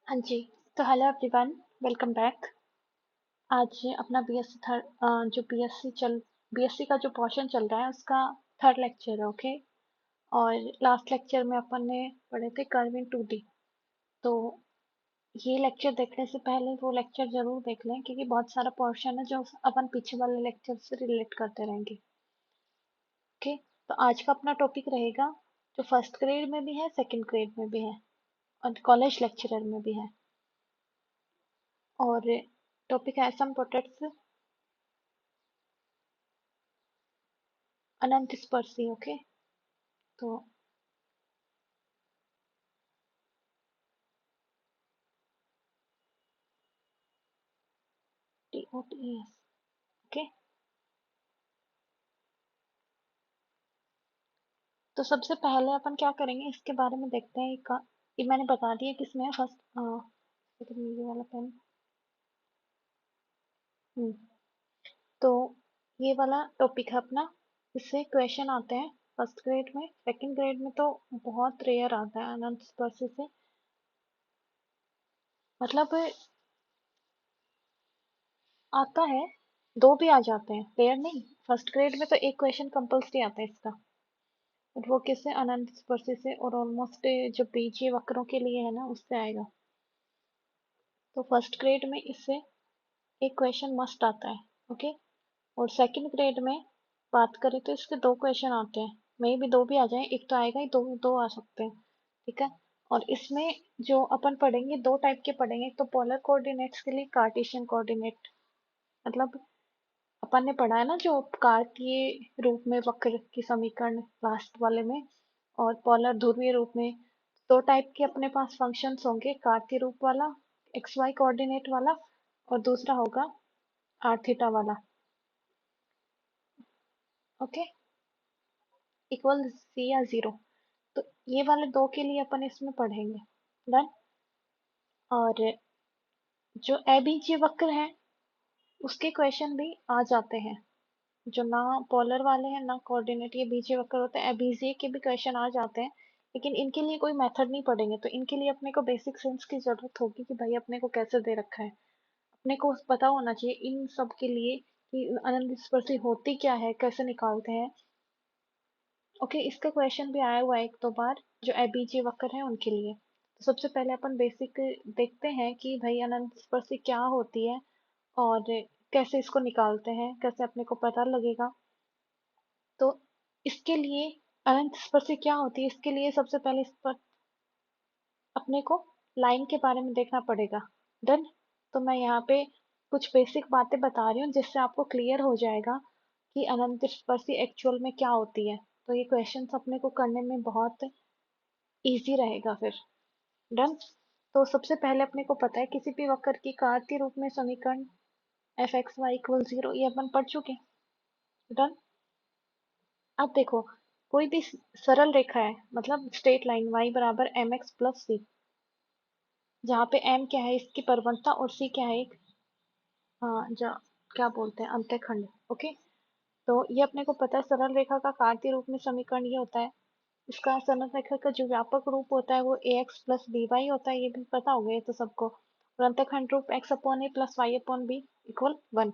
हाँ जी, तो hello everyone, welcome back. आज अपना बीएससी थर्ड जो बीएससी का जो पोर्शन चल रहा है उसका थर्ड लेक्चर है, ओके। और लास्ट लेक्चर में अपन ने पढ़े थे कर्व इन 2D। तो ये लेक्चर देखने से पहले वो लेक्चर जरूर देख लें क्योंकि बहुत सारा पोर्शन है जो अपन पीछे वाले लेक्चर से रिलेट करते रहेंगे, ओके। तो आज का अपना टॉपिक रहेगा जो फर्स्ट ग्रेड में भी है, सेकंड ग्रेड में भी है और कॉलेज लेक्चरर में भी है। और टॉपिक है सम प्रोटेक्ट्स अनंत स्पर्शी, ओके। तो TOTS, ओके। तो सबसे पहले अपन क्या करेंगे इसके बारे में देखते हैं। ये मैंने बता दिया किसमें है फर्स्ट। सेकंड ये वाला पेन। हम्म तो ये वाला टॉपिक है अपना। इससे क्वेश्चन आते हैं फर्स्ट ग्रेड में, सेकंड ग्रेड में तो बहुत रेयर आता है अनंत स्पर्शी से। मतलब आता है, दो भी आ जाते हैं, रेयर नहीं। फर्स्ट ग्रेड में तो एक क्वेश्चन कंपल्सरी आता है इसका, और वो किससे, अनंत स्पर्शी से। और ऑलमोस्ट जो बीजीय वक्रों के लिए है ना, उससे आएगा। तो फर्स्ट ग्रेड में इससे एक क्वेश्चन मस्ट आता है, ओके। और सेकंड ग्रेड में बात करें तो इसके दो क्वेश्चन आते हैं। मे भी दो भी आ जाए, एक तो आएगा ही, दो दो आ सकते हैं, ठीक है। और इसमें जो अपन पढ़ेंगे दो टाइप के पढ़ेंगे। एक तो पोलर कोऑर्डिनेट्स के लिए कार्टेशियन कोऑर्डिनेट, मतलब अपन ने पढ़ा है ना जो कार्तीय रूप में वक्र की समीकरण लास्ट वाले में, और पोलर ध्रुवीय रूप में। दो टाइप के अपने पास फंक्शंस होंगे, कार्तीय रूप वाला एक्स वाई कोऑर्डिनेट वाला, और दूसरा होगा आर थीटा वाला, ओके, इक्वल सी या जीरो। तो ये वाले दो के लिए अपन इसमें पढ़ेंगे, डन। और जो अबीजीय वक्र है उसके क्वेश्चन भी आ जाते हैं, जो ना पोलर वाले हैं ना कोऑर्डिनेट, ये बीजीय वक्र होते हैं, अबीजीय के भी क्वेश्चन आ जाते हैं। लेकिन इनके लिए कोई मेथड नहीं पढ़ेंगे, तो इनके लिए अपने को बेसिक सेंस की जरूरत होगी कि भाई अपने को कैसे दे रखा है। अपने को पता होना चाहिए इन सब के लिए कि अनंत स्पर्शी होती क्या है, कैसे निकालते हैं, ओके। इसका क्वेश्चन भी आया हुआ है एक दो बार, जो एबीजे वक्र है उनके लिए। तो सबसे पहले अपन बेसिक देखते हैं कि भाई अनंत स्पर्शी क्या होती है और कैसे इसको निकालते हैं, कैसे अपने को पता लगेगा। तो इसके लिए अनंत स्पर्शी क्या होती है, इसके लिए सबसे पहले इस पर अपने को लाइन के बारे में देखना पड़ेगा, डन। तो मैं यहाँ पे कुछ बेसिक बातें बता रही हूँ जिससे आपको क्लियर हो जाएगा कि अनंत स्पर्शी एक्चुअल में क्या होती है। तो ये क्वेश्चंस अपने को करने में बहुत इजी रहेगा फिर, डन। तो सबसे पहले अपने को पता है किसी भी वक्र की कार्तीय रूप में समीकरण F X Y equal zero, ये अपन पढ़ चुके हैं, डन। अब देखो, कोई भी सरल रेखा है, मतलब स्ट्रेट लाइन y बराबर एम एक्स प्लस सी, जहाँ पे m क्या है इसकी परवलता और c क्या है एक, हाँ, क्या बोलते हैं, अंतःखंड, ओके। तो ये अपने को पता है सरल रेखा का कार्तीय रूप में समीकरण ये होता है। इसका सरल रेखा का जो व्यापक रूप होता है वो ए एक्स प्लस बी वाई होता है, ये भी पता होगा ये तो सबको। और अंतःखंड रूप एक्स अपॉन ए plus Y upon B equal one.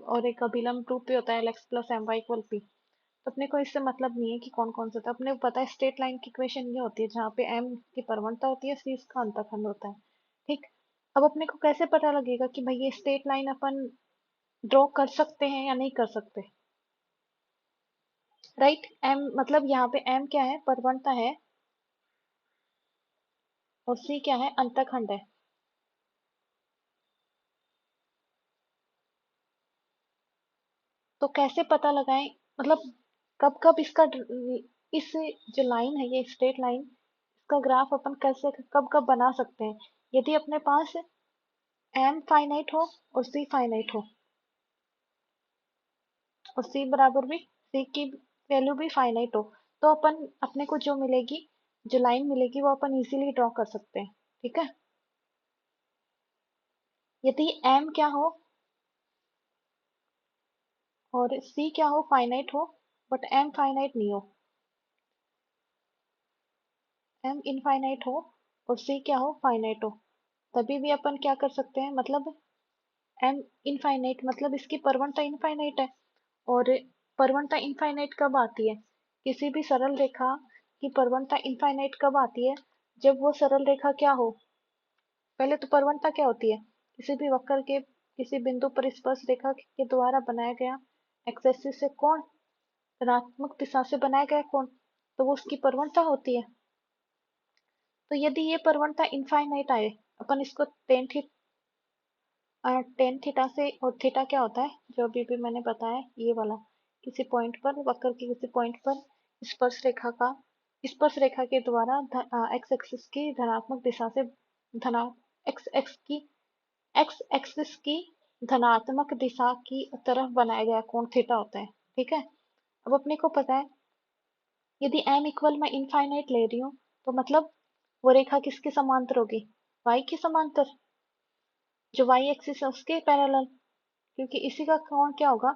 और एक अभिलंब रूप भी होता है L x plus M Y equal P. तो अपने को इससे मतलब नहीं है कि कौन कौन सा था, अपने को पता है स्ट्रेट लाइन की इक्वेशन ये होती है जहाँ पे एम की परवलता होती है, सी इसका अंतःखंड होता है, ठीक। अब अपने को कैसे पता लगेगा कि भाई ये स्ट्रेट लाइन अपन ड्रॉ कर सकते हैं या नहीं कर सकते, राइट। एम मतलब यहाँ पे एम क्या है, परवलता है, और सी क्या है, अंतःखंड है। तो कैसे पता लगाएं, मतलब कब कब इस जो लाइन है ये स्ट्रेट लाइन, इसका ग्राफ अपन कैसे कब कब बना सकते हैं, यदि अपने पास एम फाइनाइट हो और सी फाइनाइट हो, और सी बराबर भी, सी की वैल्यू भी फाइनाइट हो, तो अपन अपने को जो मिलेगी, जो लाइन मिलेगी वो अपन इजीली ड्रॉ कर सकते हैं, ठीक है। यदि एम क्या हो और सी क्या हो, फाइनाइट हो, बट एम फाइनाइट नहीं हो, एम इनफाइनाइट हो और सी क्या हो, फाइनाइट हो, तभी भी अपन क्या कर सकते हैं, मतलब एम इनफाइनाइट, मतलब इसकी परवणता इनफाइनाइट है। और परवणता इनफाइनाइट कब आती है, किसी भी सरल रेखा की परवणता इनफाइनाइट कब आती है, जब वो सरल रेखा क्या हो, पहले तो परवणता क्या होती है, किसी भी वक्र के किसी बिंदु पर स्पर्श रेखा के द्वारा बनाया गया एक्स एक्सिस से कोण, ऋणात्मक दिशा से बनाया गया कोण, तो वो उसकी परवणता होती है। तो यदि ये परवणता इनफाइनाइट आए, अपन इसको टेन थीटा से, और थीटा क्या होता है जो अभी भी मैंने बताया, ये वाला किसी पॉइंट पर वक्र के किसी पॉइंट पर स्पर्श रेखा के द्वारा एक्स एक्सिस की धनात्मक दिशा से धना एक्स एक्स की एक्स एक्सिस की धनात्मक दिशा की तरफ बनाया गया कोण थीटा होता है। ठीक है, अब अपने को पता है यदि m इक्वल मैं इनफाइनाइट ले रही हूँ, तो मतलब वो रेखा किसके समांतर होगी, y के समांतर, जो y एक्सिस है उसके पैरेलल, क्योंकि इसी का कोण क्या होगा,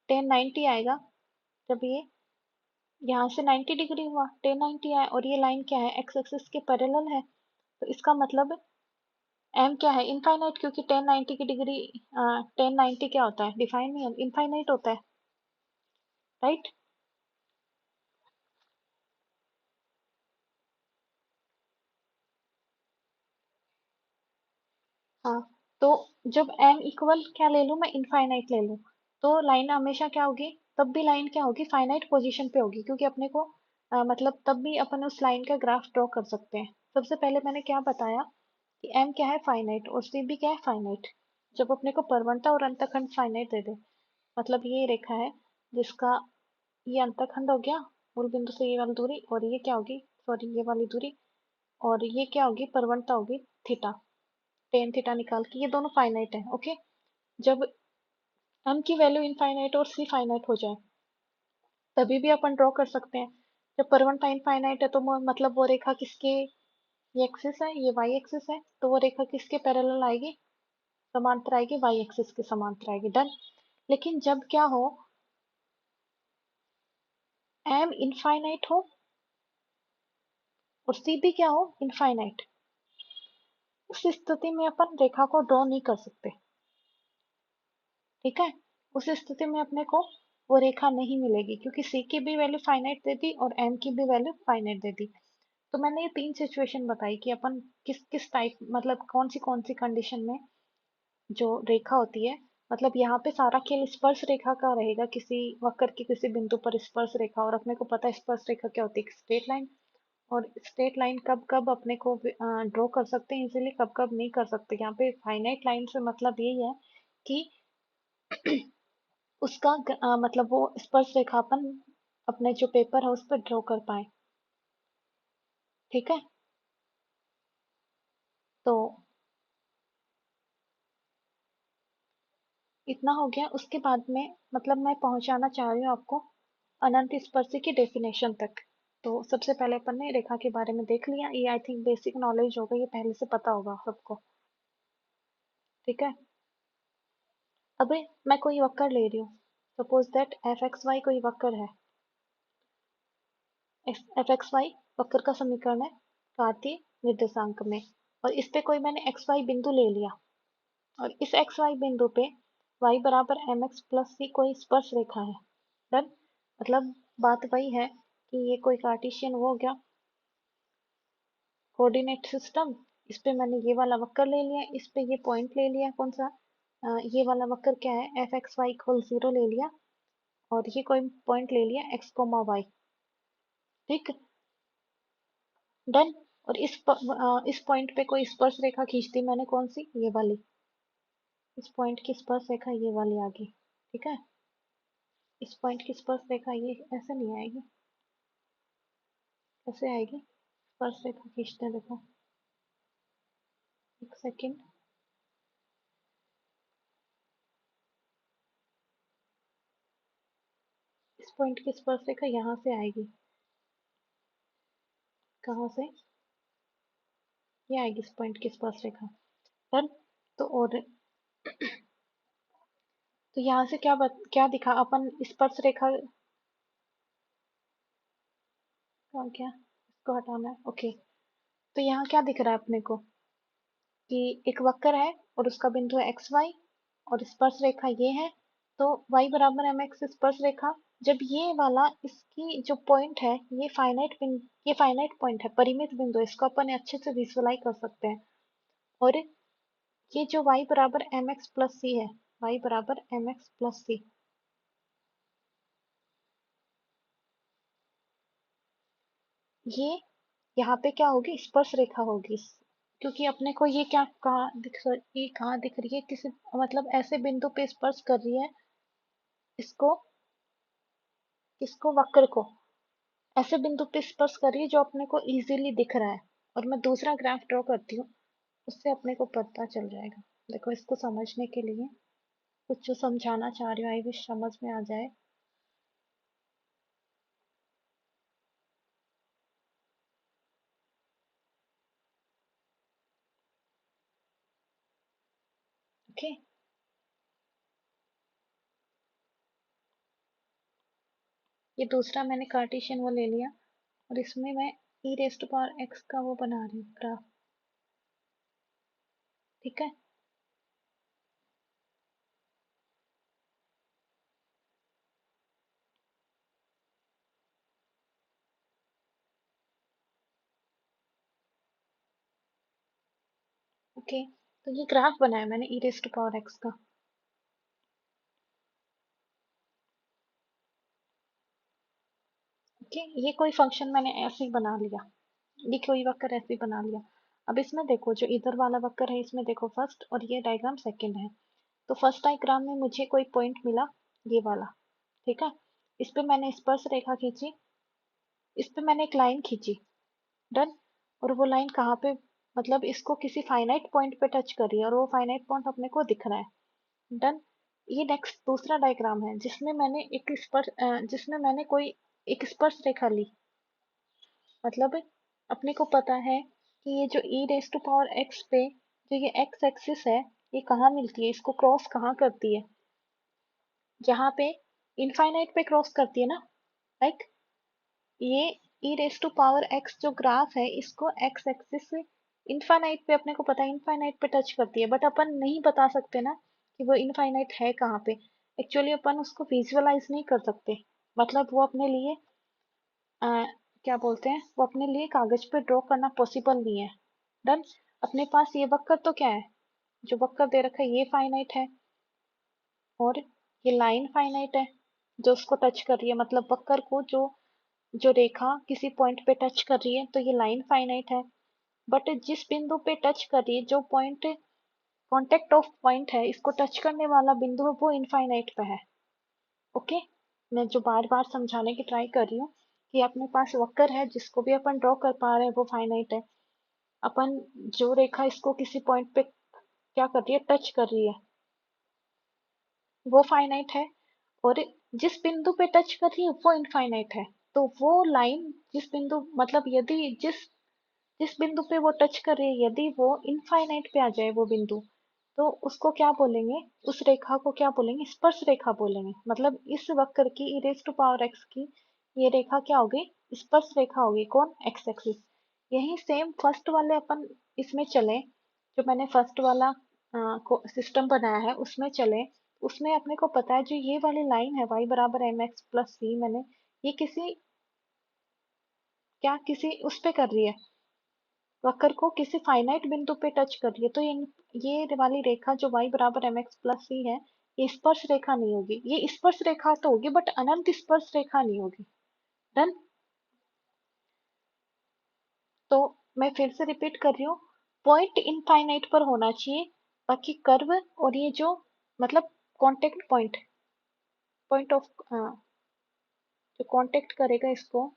टेन 90 आएगा। जब ये यहाँ से 90 डिग्री हुआ, टेन 90 आया, और ये लाइन क्या है, एक्स एक्सिस के पैरेलल है, तो इसका मतलब m क्या है, इनफाइनाइट, क्योंकि टेन 90 की डिग्री, टेन 90 क्या होता है, डिफाइन नहीं है, इनफाइनाइट होता है, राइट। हाँ, तो जब m इक्वल क्या ले लूँ मैं, इनफाइनाइट ले लूँ, तो लाइन हमेशा क्या होगी, तब भी लाइन क्या होगी, फाइनाइट पोजीशन पे होगी, क्योंकि अपने को मतलब तब भी अपन उस लाइन का ग्राफ ड्रॉ कर सकते हैं। सबसे पहले मैंने क्या बताया कि m क्या है, फाइनाइट, और c भी क्या है, फाइनाइट। जब अपने को परवणता और अंतखंड फाइनाइट दे दे, मतलब ये रेखा है जिसका ये अंतखंड हो गया, मूल बिंदु से ये वाली दूरी, और ये क्या होगी, सॉरी ये वाली दूरी, और ये क्या होगी, परवणता होगी थीटा, टेन थीटा निकाल के, ये दोनों फाइनाइट है। ओके, जब m की वैल्यू इनफाइनाइट और c फाइनाइट हो जाए, तभी भी अपन ड्रॉ कर सकते हैं। जब परवणता इनफाइनाइट है तो मतलब वो रेखा किसके, ये एक्सिस है, ये y एक्सिस है, तो वो रेखा किसके पैरेलल आएगी, समांतर आएगी, y एक्सिस के समांतर आएगी, डन। लेकिन जब क्या हो, m इनफाइनाइट हो और c भी क्या हो, इनफाइनाइट, उस स्थिति में अपन रेखा को ड्रॉ नहीं कर सकते। ठीक है, उस स्थिति में अपने को वो रेखा नहीं मिलेगी, क्योंकि c की भी वैल्यू फाइनाइट दे दी और m की भी वैल्यू फाइनाइट दे दी। तो मैंने ये तीन सिचुएशन बताई कि अपन किस किस टाइप, मतलब कौन सी कंडीशन में जो रेखा होती है, मतलब यहाँ पे सारा खेल स्पर्श रेखा का रहेगा, किसी वक्र के किसी बिंदु पर स्पर्श रेखा, और अपने को पता है स्पर्श रेखा क्या होती है, स्ट्रेट लाइन। और स्ट्रेट लाइन कब कब अपने को ड्रॉ कर सकते हैं इजीली, कब कब नहीं कर सकते। यहाँ पे फाइनाइट लाइन से मतलब यही है कि उसका मतलब वो स्पर्श रेखापन अपने जो पेपर है उस पर ड्रॉ कर पाए। ठीक है, तो इतना हो गया। उसके बाद में मतलब मैं पहुंचाना चाह रही हूँ आपको अनंत स्पर्शी की डेफिनेशन तक। तो सबसे पहले अपन ने रेखा के बारे में देख लिया, ये आई थिंक बेसिक नॉलेज होगा, ये पहले से पता होगा सबको। ठीक है, अब मैं कोई वक्र ले रही हूँ, suppose that F X Y कोई वक्र है, एफ एक्स वाई वक्र का समीकरण है कार्तीय निर्देशांक में, और इस पे कोई मैंने एक्स वाई बिंदु ले लिया, और इस एक्स वाई बिंदु पे y बराबर एम एक्स प्लस सी कोई स्पर्श रेखा है, डन। मतलब बात वही है कि ये कोई कार्टेशियन वो हो गया कोऑर्डिनेट सिस्टम, इस पे मैंने ये वाला वक्र ले लिया, इस पे ये पॉइंट ले लिया, कौन सा, ये वाला वक्र क्या है, एफ एक्स वाई इक्वल 0 ले लिया, और ये कोई पॉइंट ले लिया एक्स कोमा वाई। ठीक, डन। और इस पॉइंट पे कोई स्पर्श रेखा खींच दी मैंने, कौन सी, ये वाली, इस पॉइंट की स्पर्श रेखा ये वाली आ गई। ठीक है, इस पॉइंट की स्पर्श रेखा ये ऐसे नहीं आएगी, कैसे आएगी, स्पर्श रेखा खींचते हैं, देखो, एक सेकेंड, इस पॉइंट की स्पर्श रेखा यहाँ से आएगी, कहाँ से, ये आएगी इस पॉइंट की स्पर्श रेखा, डन। तो और तो यहाँ से क्या दिखा अपन, स्पर्श रेखा का क्या, इसको हटाना है, ओके। तो यहाँ क्या दिख रहा है अपने को कि एक वक्र है और उसका बिंदु है एक्स वाई और स्पर्श रेखा ये है, तो y बराबर एम एक्स स्पर्श रेखा। जब ये वाला इसकी जो पॉइंट है ये फाइनाइट पॉइंट है, परिमित बिंदु है, इसको अपन अच्छे से विजुअलाइज कर सकते हैं। और ये जो y बराबर एम एक्स प्लस सी है, y बराबर एम एक्स प्लस सी, ये यहाँ पे क्या होगी, स्पर्श रेखा होगी। क्योंकि अपने को ये क्या ये कहाँ दिख रही है, किसी मतलब ऐसे बिंदु पे स्पर्श कर रही है इसको, वक्र को ऐसे बिंदु पे स्पर्श कर रही है जो अपने को इजीली दिख रहा है। और मैं दूसरा ग्राफ ड्रॉ करती हूँ, उससे अपने को पता चल जाएगा। देखो, इसको समझने के लिए कुछ जो समझाना चाह रही हूँ, आई विश समझ में आ जाए। ओके, ये दूसरा मैंने कार्टेशियन वो ले लिया और इसमें मैं ई रेस टू पावर एक्स का वो बना रही हूँ ग्राफ। ठीक है, ओके, तो ये ग्राफ बनाया मैंने ई रेस टू पावर एक्स का। ओके, ये कोई फंक्शन मैंने ऐसे ही बना लिया, ये कोई वक्र ऐसे ही बना लिया। अब इसमें देखो, जो इधर वाला वक्र है इसमें देखो फर्स्ट, और ये डायग्राम सेकंड है। तो फर्स्ट डायग्राम में मुझे कोई पॉइंट मिला, ये वाला। ठीक है, इस पे मैंने स्पर्श रेखा खींची, इस पे मैंने एक लाइन खींची। डन। और वो लाइन कहाँ पे, मतलब इसको किसी फाइनाइट पॉइंट पे टच कर रही है और वो फाइनाइट पॉइंट अपने को दिख रहा है। डन। ये नेक्स्ट दूसरा डायग्राम है जिसमें मैंने जिसमें मैंने कोई एक स्पर्श रेखा ली। मतलब अपने को पता है कि ये जो ई रेस टू पावर एक्स पे जो ये एक्स एक्सिस है, ये कहाँ मिलती है, इसको क्रॉस कहाँ करती है, यहाँ पे इनफाइनाइट पे क्रॉस करती है ना। लाइक ये ई रेस टू पावर एक्स जो ग्राफ है, इसको एक्स एक्सिस से इनफाइनाइट पे, अपने को पता है इनफाइनाइट पे टच करती है, बट अपन नहीं बता सकते ना कि वो इनफाइनाइट है कहाँ पे। एक्चुअली अपन उसको विजुअलाइज नहीं कर सकते, मतलब वो अपने लिए अ, क्या बोलते हैं, वो अपने लिए कागज पे ड्रॉ करना पॉसिबल नहीं है। डन। अपने पास ये वक्र तो क्या है, जो वक्र दे रखा है ये फाइनाइट है, और ये लाइन फाइनाइट है जो उसको टच कर रही है, मतलब वक्र को जो जो रेखा किसी पॉइंट पे टच कर रही है, तो ये लाइन फाइनाइट है। बट जिस बिंदु पे टच कर रही है, जो पॉइंट कांटेक्ट ऑफ पॉइंट है, इसको टच करने वाला बिंदु है, वो इनफाइनाइट पे है। ओके, मैं जो बार बार समझाने की ट्राई कर रही हूँ कि अपने पास वक्र है जिसको भी अपन ड्रॉ कर पा रहे हैं वो फाइनाइट है। अपन जो रेखा इसको किसी पॉइंट पे क्या कर रही है, टच कर रही है, वो फाइनाइट है। और जिस बिंदु पे टच कर रही है वो इनफाइनाइट है। तो वो लाइन जिस बिंदु, मतलब यदि जिस जिस बिंदु पे वो टच कर रही है, यदि वो इनफाइनाइट पे आ जाए वो बिंदु, तो उसको क्या बोलेंगे, उस रेखा को क्या बोलेंगे, स्पर्श रेखा बोलेंगे। मतलब इस वक्र की ई रेज टू पावर एक्स की ये रेखा क्या होगी, स्पर्श रेखा होगी। कौन, एक्स एक्सिस। यही सेम फर्स्ट वाले अपन इसमें चले, जो मैंने फर्स्ट वाला सिस्टम बनाया है उसमें चले। उसमें अपने को पता है जो ये वाली लाइन है y बराबर एम एक्स प्लस सी, मैंने ये किसी उस पे कर रही है, वक्र को किसी फाइनाइट बिंदु पे टच कर रही है। तो ये वाली रेखा जो y बराबर एम एक्स प्लस सी है, ये स्पर्श रेखा नहीं होगी। ये स्पर्श रेखा तो होगी बट अनंत स्पर्श रेखा नहीं होगी। डन। तो मैं फिर से रिपीट कर रही हूँ, पॉइंट इनफाइनाइट पर होना चाहिए, बाकी कर्व और ये जो, मतलब कांटेक्ट पॉइंट, पॉइंट ऑफ जो कांटेक्ट करेगा इसको,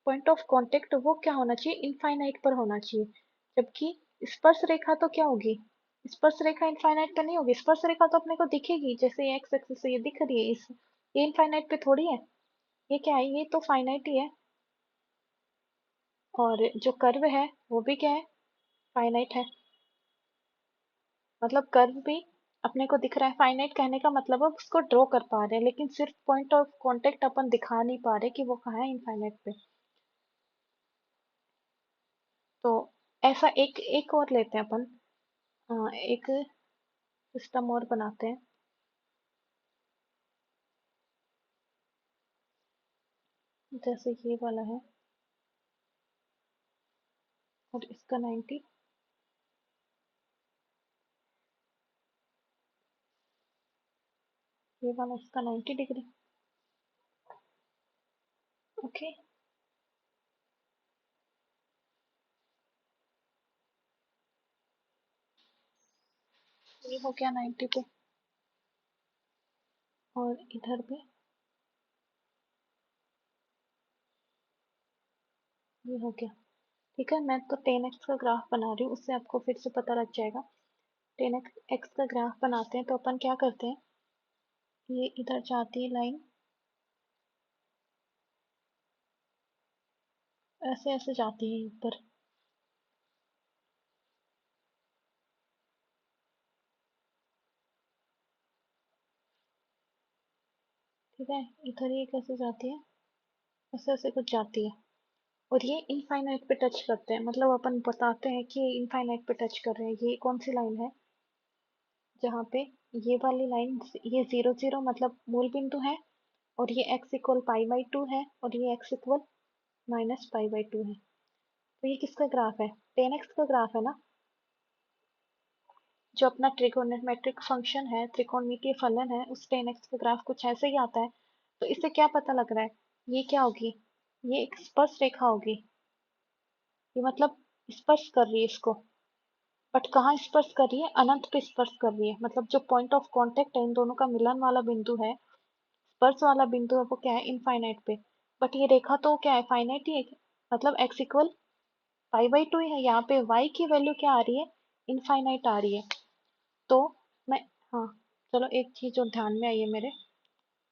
पॉइंट ऑफ कांटेक्ट वो क्या होना चाहिए, इनफाइनाइट पर होना चाहिए। जबकि स्पर्श रेखा तो क्या होगी, स्पर्श रेखा इनफाइनाइट पे नहीं होगी। स्पर्श रेखा तो अपने को दिखेगी, जैसे एक्स एक्सिस से ये दिख रही है, इस ये इनफाइनाइट पे थोड़ी है। ये क्या है, ये तो फाइनाइट ही है। और जो कर्व है वो भी क्या है, फाइनाइट है। मतलब कर्व भी अपने को दिख रहा है। फाइनाइट कहने का मतलब है उसको ड्रॉ कर पा रहे हैं, लेकिन सिर्फ पॉइंट ऑफ कांटेक्ट अपन दिखा नहीं पा रहे कि वो कहाँ है, इनफाइनाइट पे। तो ऐसा एक एक और लेते हैं अपन। एक सिस्टम और बनाते हैं, जैसे ये वाला है और इसका 90। ये वाला इसका 90 डिग्री। ओके, ये हो गया 90 पे, और इधर भी ये हो गया। ठीक है, मैं तो 10x का ग्राफ बना रही हूँ, उससे आपको फिर से पता लग जाएगा। 10x का ग्राफ बनाते हैं तो अपन क्या करते हैं, ये इधर जाती है लाइन, ऐसे ऐसे जाती है ऊपर। ठीक है, इधर ये कैसे जाती है, ऐसे ऐसे कुछ जाती है, और ये इनफाइनाइट पे टच करते हैं, मतलब अपन बताते हैं कि ये इनफाइनाइट पे टच कर रहे हैं। ये कौन सी लाइन है, जहाँ पे ये वाली लाइन, ये 0 0 मतलब मूल बिंदु है, और ये x इक्वल पाई/2 है, और ये x इक्वल -पाई/2 है। तो ये किसका ग्राफ है, 10x का ग्राफ है ना, जो अपना ट्रिगोनोमेट्रिक फंक्शन है, त्रिकोणमितीय फलन है, उस 10x का ग्राफ कुछ ऐसे ही आता है। तो इससे क्या पता लग रहा है, ये क्या होगी, ये एक स्पर्श रेखा होगी, ये मतलब स्पर्श कर रही है इसको। बट कहाँ स्पर्श कर रही है, अनंत पे स्पर्श कर रही है, मतलब जो पॉइंट ऑफ कांटेक्ट है इन दोनों का मिलन वाला बिंदु है, स्पर्श वाला बिंदु है, वो क्या है, इनफाइनाइट पे। बट ये रेखा तो क्या है, फाइनाइट ही है, मतलब x इक्वल पाई/2 है, यहाँ पे y की वैल्यू क्या आ रही है, इनफाइनाइट आ रही है। तो मैं, हाँ, चलो एक चीज और ध्यान में आई है मेरे,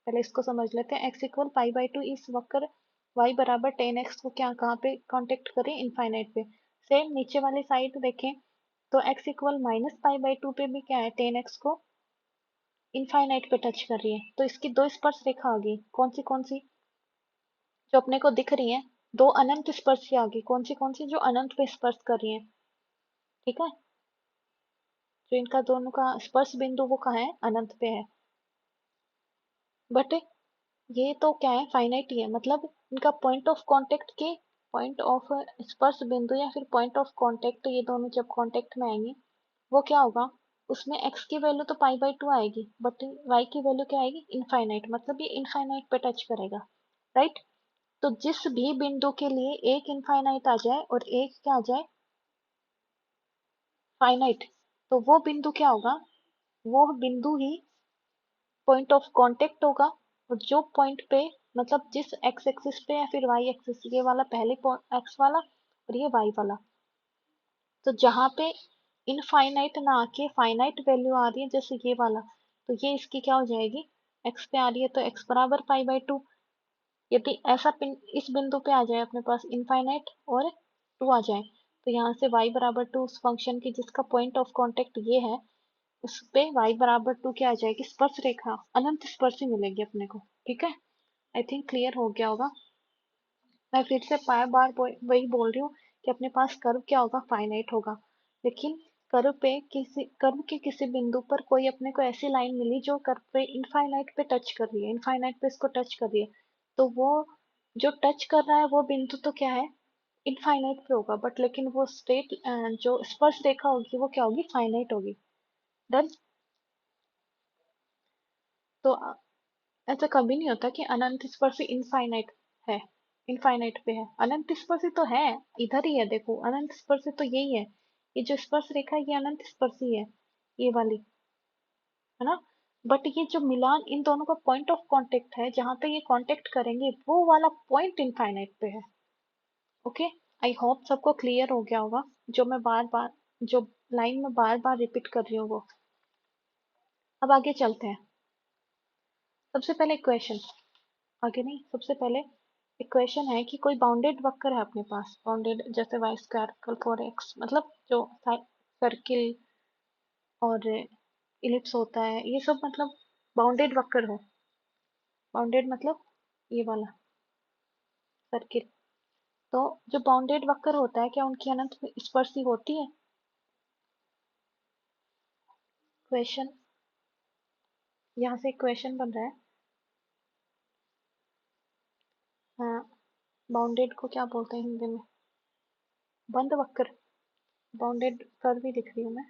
पहले इसको समझ लेते हैं। x इक्वल पाई/2 इस वक्र y बराबर 10x को क्या, कहाँ पे कांटेक्ट करें, इनफाइनाइट पे। सेम नीचे वाली साइड देखें तो x इक्वल -पाई/2 पे भी क्या है, 10x को इनफाइनाइट पे टच कर रही है। तो इसकी दो स्पर्श रेखा आ गई, कौन सी जो अपने को दिख रही है, दो अनंत स्पर्श आ गई, कौन सी जो अनंत पे स्पर्श कर रही है। ठीक है, जो इनका दोनों का स्पर्श बिंदु वो कहाँ है, अनंत पे है। बट ये तो क्या है, फाइनाइट ही है, मतलब इनका पॉइंट ऑफ कांटेक्ट के, पॉइंट ऑफ स्पर्श बिंदु या फिर पॉइंट ऑफ कांटेक्ट, ये दोनों जब कांटेक्ट में आएंगे, वो क्या होगा, उसमें x की वैल्यू तो पाई/2 आएगी, बट y की वैल्यू क्या आएगी, इनफाइनाइट, मतलब ये इनफाइनाइट पे टच करेगा। राइट, तो जिस भी बिंदु के लिए एक इनफाइनाइट आ जाए और एक क्या आ जाए, फाइनाइट, तो वो बिंदु क्या होगा, वो बिंदु ही पॉइंट ऑफ कांटेक्ट होगा। और जो पॉइंट पे, मतलब जिस एक्स एक्सिस पे या फिर वाई एक्सिस, ये वाला पहले एक्स वाला और ये वाई वाला, तो जहाँ पे इनफाइनाइट ना आके फाइनाइट वैल्यू आ रही है, जैसे ये वाला, तो ये इसकी क्या हो जाएगी, एक्स पे आ रही है तो एक्स बराबर पाई/2। यदि ऐसा इस बिंदु पे आ जाए अपने पास इनफाइनाइट और 2 आ जाए, तो यहाँ से y बराबर 2 उस फंक्शन की जिसका पॉइंट ऑफ कांटेक्ट ये है, उस पे y बराबर 2 क्या आ जाएगी, स्पर्श रेखा, अनंत स्पर्शी मिलेगी अपने को। ठीक है, आई थिंक क्लियर हो गया होगा। मैं फिर से बार बार वही बोल रही हूँ कि अपने पास कर्व क्या होगा, फाइनाइट होगा, लेकिन कर्व के किसी बिंदु पर कोई अपने को ऐसी लाइन मिली जो कर्व पे इनफाइनाइट पे टच कर रही है, इनफाइनाइट पे इसको टच कर रही है, तो वो जो टच कर रहा है वो बिंदु तो क्या है, इनफाइनाइट पे होगा, बट लेकिन वो स्ट्रेट जो स्पर्श रेखा होगी वो क्या होगी, फाइनाइट होगी। डन। तो ऐसा कभी नहीं होता कि अनंत स्पर्शी इनफाइनाइट है, इनफाइनाइट पे है, अनंत स्पर्शी तो है, इधर ही है, देखो अनंत स्पर्शी तो यही है, ये जो स्पर्श रेखा है ये अनंत स्पर्शी है, ये वाली, है ना। बट ये जो मिलान इन दोनों का पॉइंट ऑफ कांटेक्ट है, जहां पे ये कांटेक्ट करेंगे वो वाला पॉइंट इनफाइनाइट पे है। ओके, आई होप सबको क्लियर हो गया होगा, जो मैं बार बार, जो लाइन में बार बार रिपीट कर रही हूँ वो। अब आगे चलते हैं। सबसे पहले इक्वेशन, आगे नहीं, सबसे पहले इक्वेशन है कि कोई बाउंडेड वक्र है अपने पास, बाउंडेड जैसे वाई स्क्वायर इक्वल 4x, मतलब जो सर्किल और इलिप्स होता है, ये सब मतलब बाउंडेड वक्र हो। बाउंडेड मतलब ये वाला सर्किल, तो जो बाउंडेड वक्र होता है क्या उनकी अनंत में स्पर्शी होती है? क्वेश्चन, यहाँ से क्वेश्चन बन रहा है। हाँ, बाउंडेड को क्या बोलते हैं हिंदी में? बंद वक्र। बाउंडेड कर्व भी लिख रही हूँ मैं।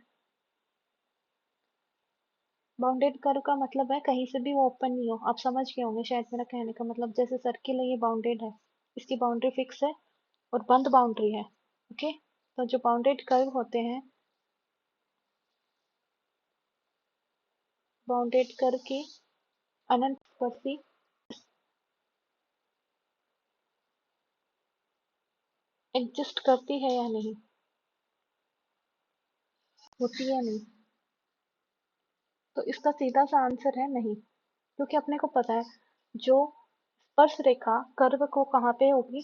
बाउंडेड कर्व का मतलब है कहीं से भी वो ओपन नहीं हो। आप समझ गए होंगे शायद मेरा कहने का मतलब, जैसे सर्किल है ये बाउंडेड है, इसकी बाउंड्री फिक्स है और बंद बाउंड्री है। ओके, तो जो बाउंडेड कर्व होते हैं, बाउंडेड कर्व की अनंत स्पर्शी एग्जिस्ट करती है या नहीं, होती है या नहीं? तो इसका सीधा सा आंसर है नहीं, क्योंकि अपने को पता है जो स्पर्श रेखा कर्व को कहाँ पे होगी।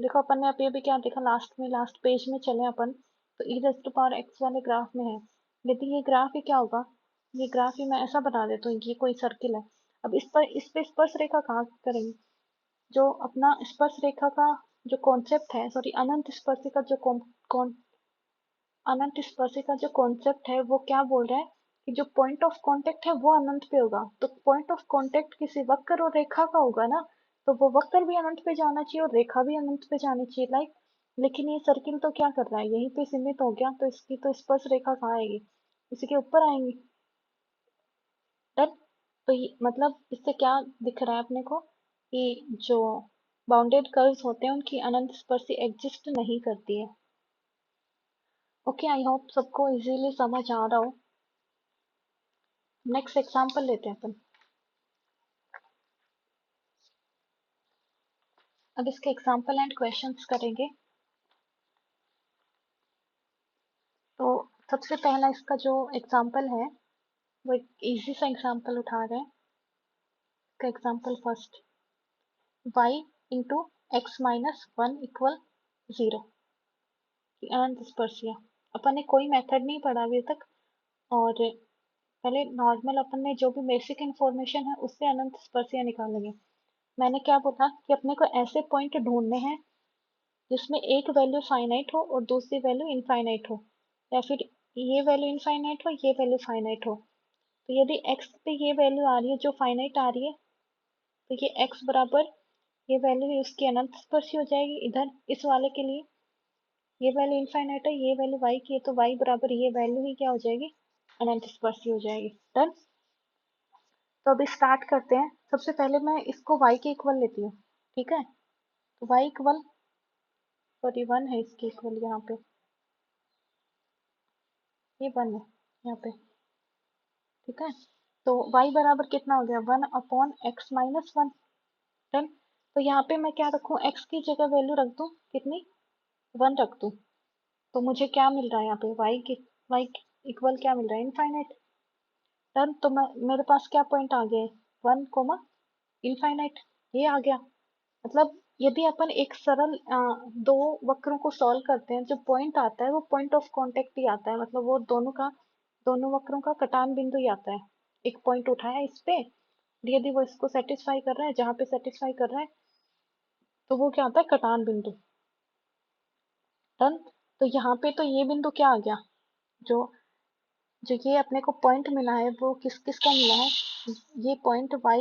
देखो अपन ने अभी अभी क्या देखा, लास्ट पेज में चले अपन, तो E raise to power X वाले ग्राफ में है। यदि ये ग्राफ ही क्या होगा, ये ग्राफ ही मैं ऐसा बना देता हूँ, ये कोई सर्किल है। अब इस पे स्पर्श रेखा कहाँ करेंगे? जो अपना स्पर्श रेखा का जो कॉन्सेप्ट है, सॉरी अनंत स्पर्शी का जो अनंत स्पर्शी का जो कॉन्सेप्ट है वो क्या बोल रहा है कि जो पॉइंट ऑफ कांटेक्ट है वो अनंत पे होगा। तो पॉइंट ऑफ कांटेक्ट किसी वक्र और रेखा का होगा ना, तो वो वक्र भी अनंत पे जाना चाहिए और रेखा भी अनंत पे जानी चाहिए, लाइक। लेकिन ये सर्किल तो क्या कर रहा है, यहीं पे सीमित हो गया, तो इसकी तो स्पर्श रेखा कहाँ आएगी, इसी के ऊपर आएंगी। डन। तो ये मतलब इससे क्या दिख रहा है अपने को कि जो बाउंडेड कर्व्स होते हैं उनकी अनंत स्पर्शी एग्जिस्ट नहीं करती है। ओके, आई होप सबको इजीली समझ आ रहा हो। नेक्स्ट एग्जांपल लेते हैं अपन। अब इसके एग्जांपल एंड क्वेश्चंस करेंगे। तो सबसे पहला इसका जो एग्जांपल है वो एक इजी सा एग्जांपल उठा रहे हैं। इसका example first, y into x minus one equal zero की अनंत स्पर्शिया। अपन ने कोई मेथड नहीं पढ़ा अभी तक, और पहले नॉर्मल अपन ने जो भी बेसिक इंफॉर्मेशन है उससे अनंत स्पर्शिया निकालेंगे। मैंने क्या बोला कि अपने को ऐसे पॉइंट ढूंढने हैं जिसमें एक वैल्यू फाइनाइट हो और दूसरी वैल्यू इनफाइनाइट हो, या फिर ये वैल्यू इनफाइनाइट हो, ये वैल्यू फाइनाइट हो। तो यदि x पे ये वैल्यू आ रही है जो फाइनाइट आ रही है, तो ये x बराबर ये वैल्यू उसकी अनंत स्पर्शी हो जाएगी। इधर इस वाले के लिए ये वैल्यू इनफाइनाइट है, ये वैल्यू y की है, तो y बराबर ये वैल्यू ही क्या हो जाएगी, अनंत स्पर्शी हो जाएगी। डन। तो अभी स्टार्ट करते हैं। सबसे पहले मैं इसको y के इक्वल लेती हूँ, ठीक है। तो y इक्वल, सॉरी 1 है इसके इक्वल, यहाँ पे ये 1 है यहाँ पे, ठीक है। तो y बराबर कितना हो गया, 1/x-1। डन। तो यहाँ पे मैं क्या रखूँ, x की जगह वैल्यू रख दूँ कितनी, 1 रख दूँ। तो मुझे क्या मिल रहा है यहाँ पे, y इक्वल क्या मिल रहा है, इनफाइनाइट। डन। तो मैं मेरे पास क्या पॉइंट आ गया, 1, इनफाइनाइट, ये आ गया। मतलब यदि अपन एक सरल दो वक्रों को सॉल्व करते हैं, जो पॉइंट आता है वो पॉइंट ऑफ कांटेक्ट ही आता है, मतलब वो दोनों वक्रों का कटान बिंदु ही आता है। एक पॉइंट उठाया इस पे, यदि वो इसको सेटिस्फाई कर रहा है, जहां पे सेटिस्फाई कर रहा है, तो वो क्या होता है, कटान बिंदु। डन। तो यहाँ पे तो ये बिंदु क्या आ गया, जो जो ये अपने को पॉइंट मिला है वो किस किस का मिला है, ये पॉइंट y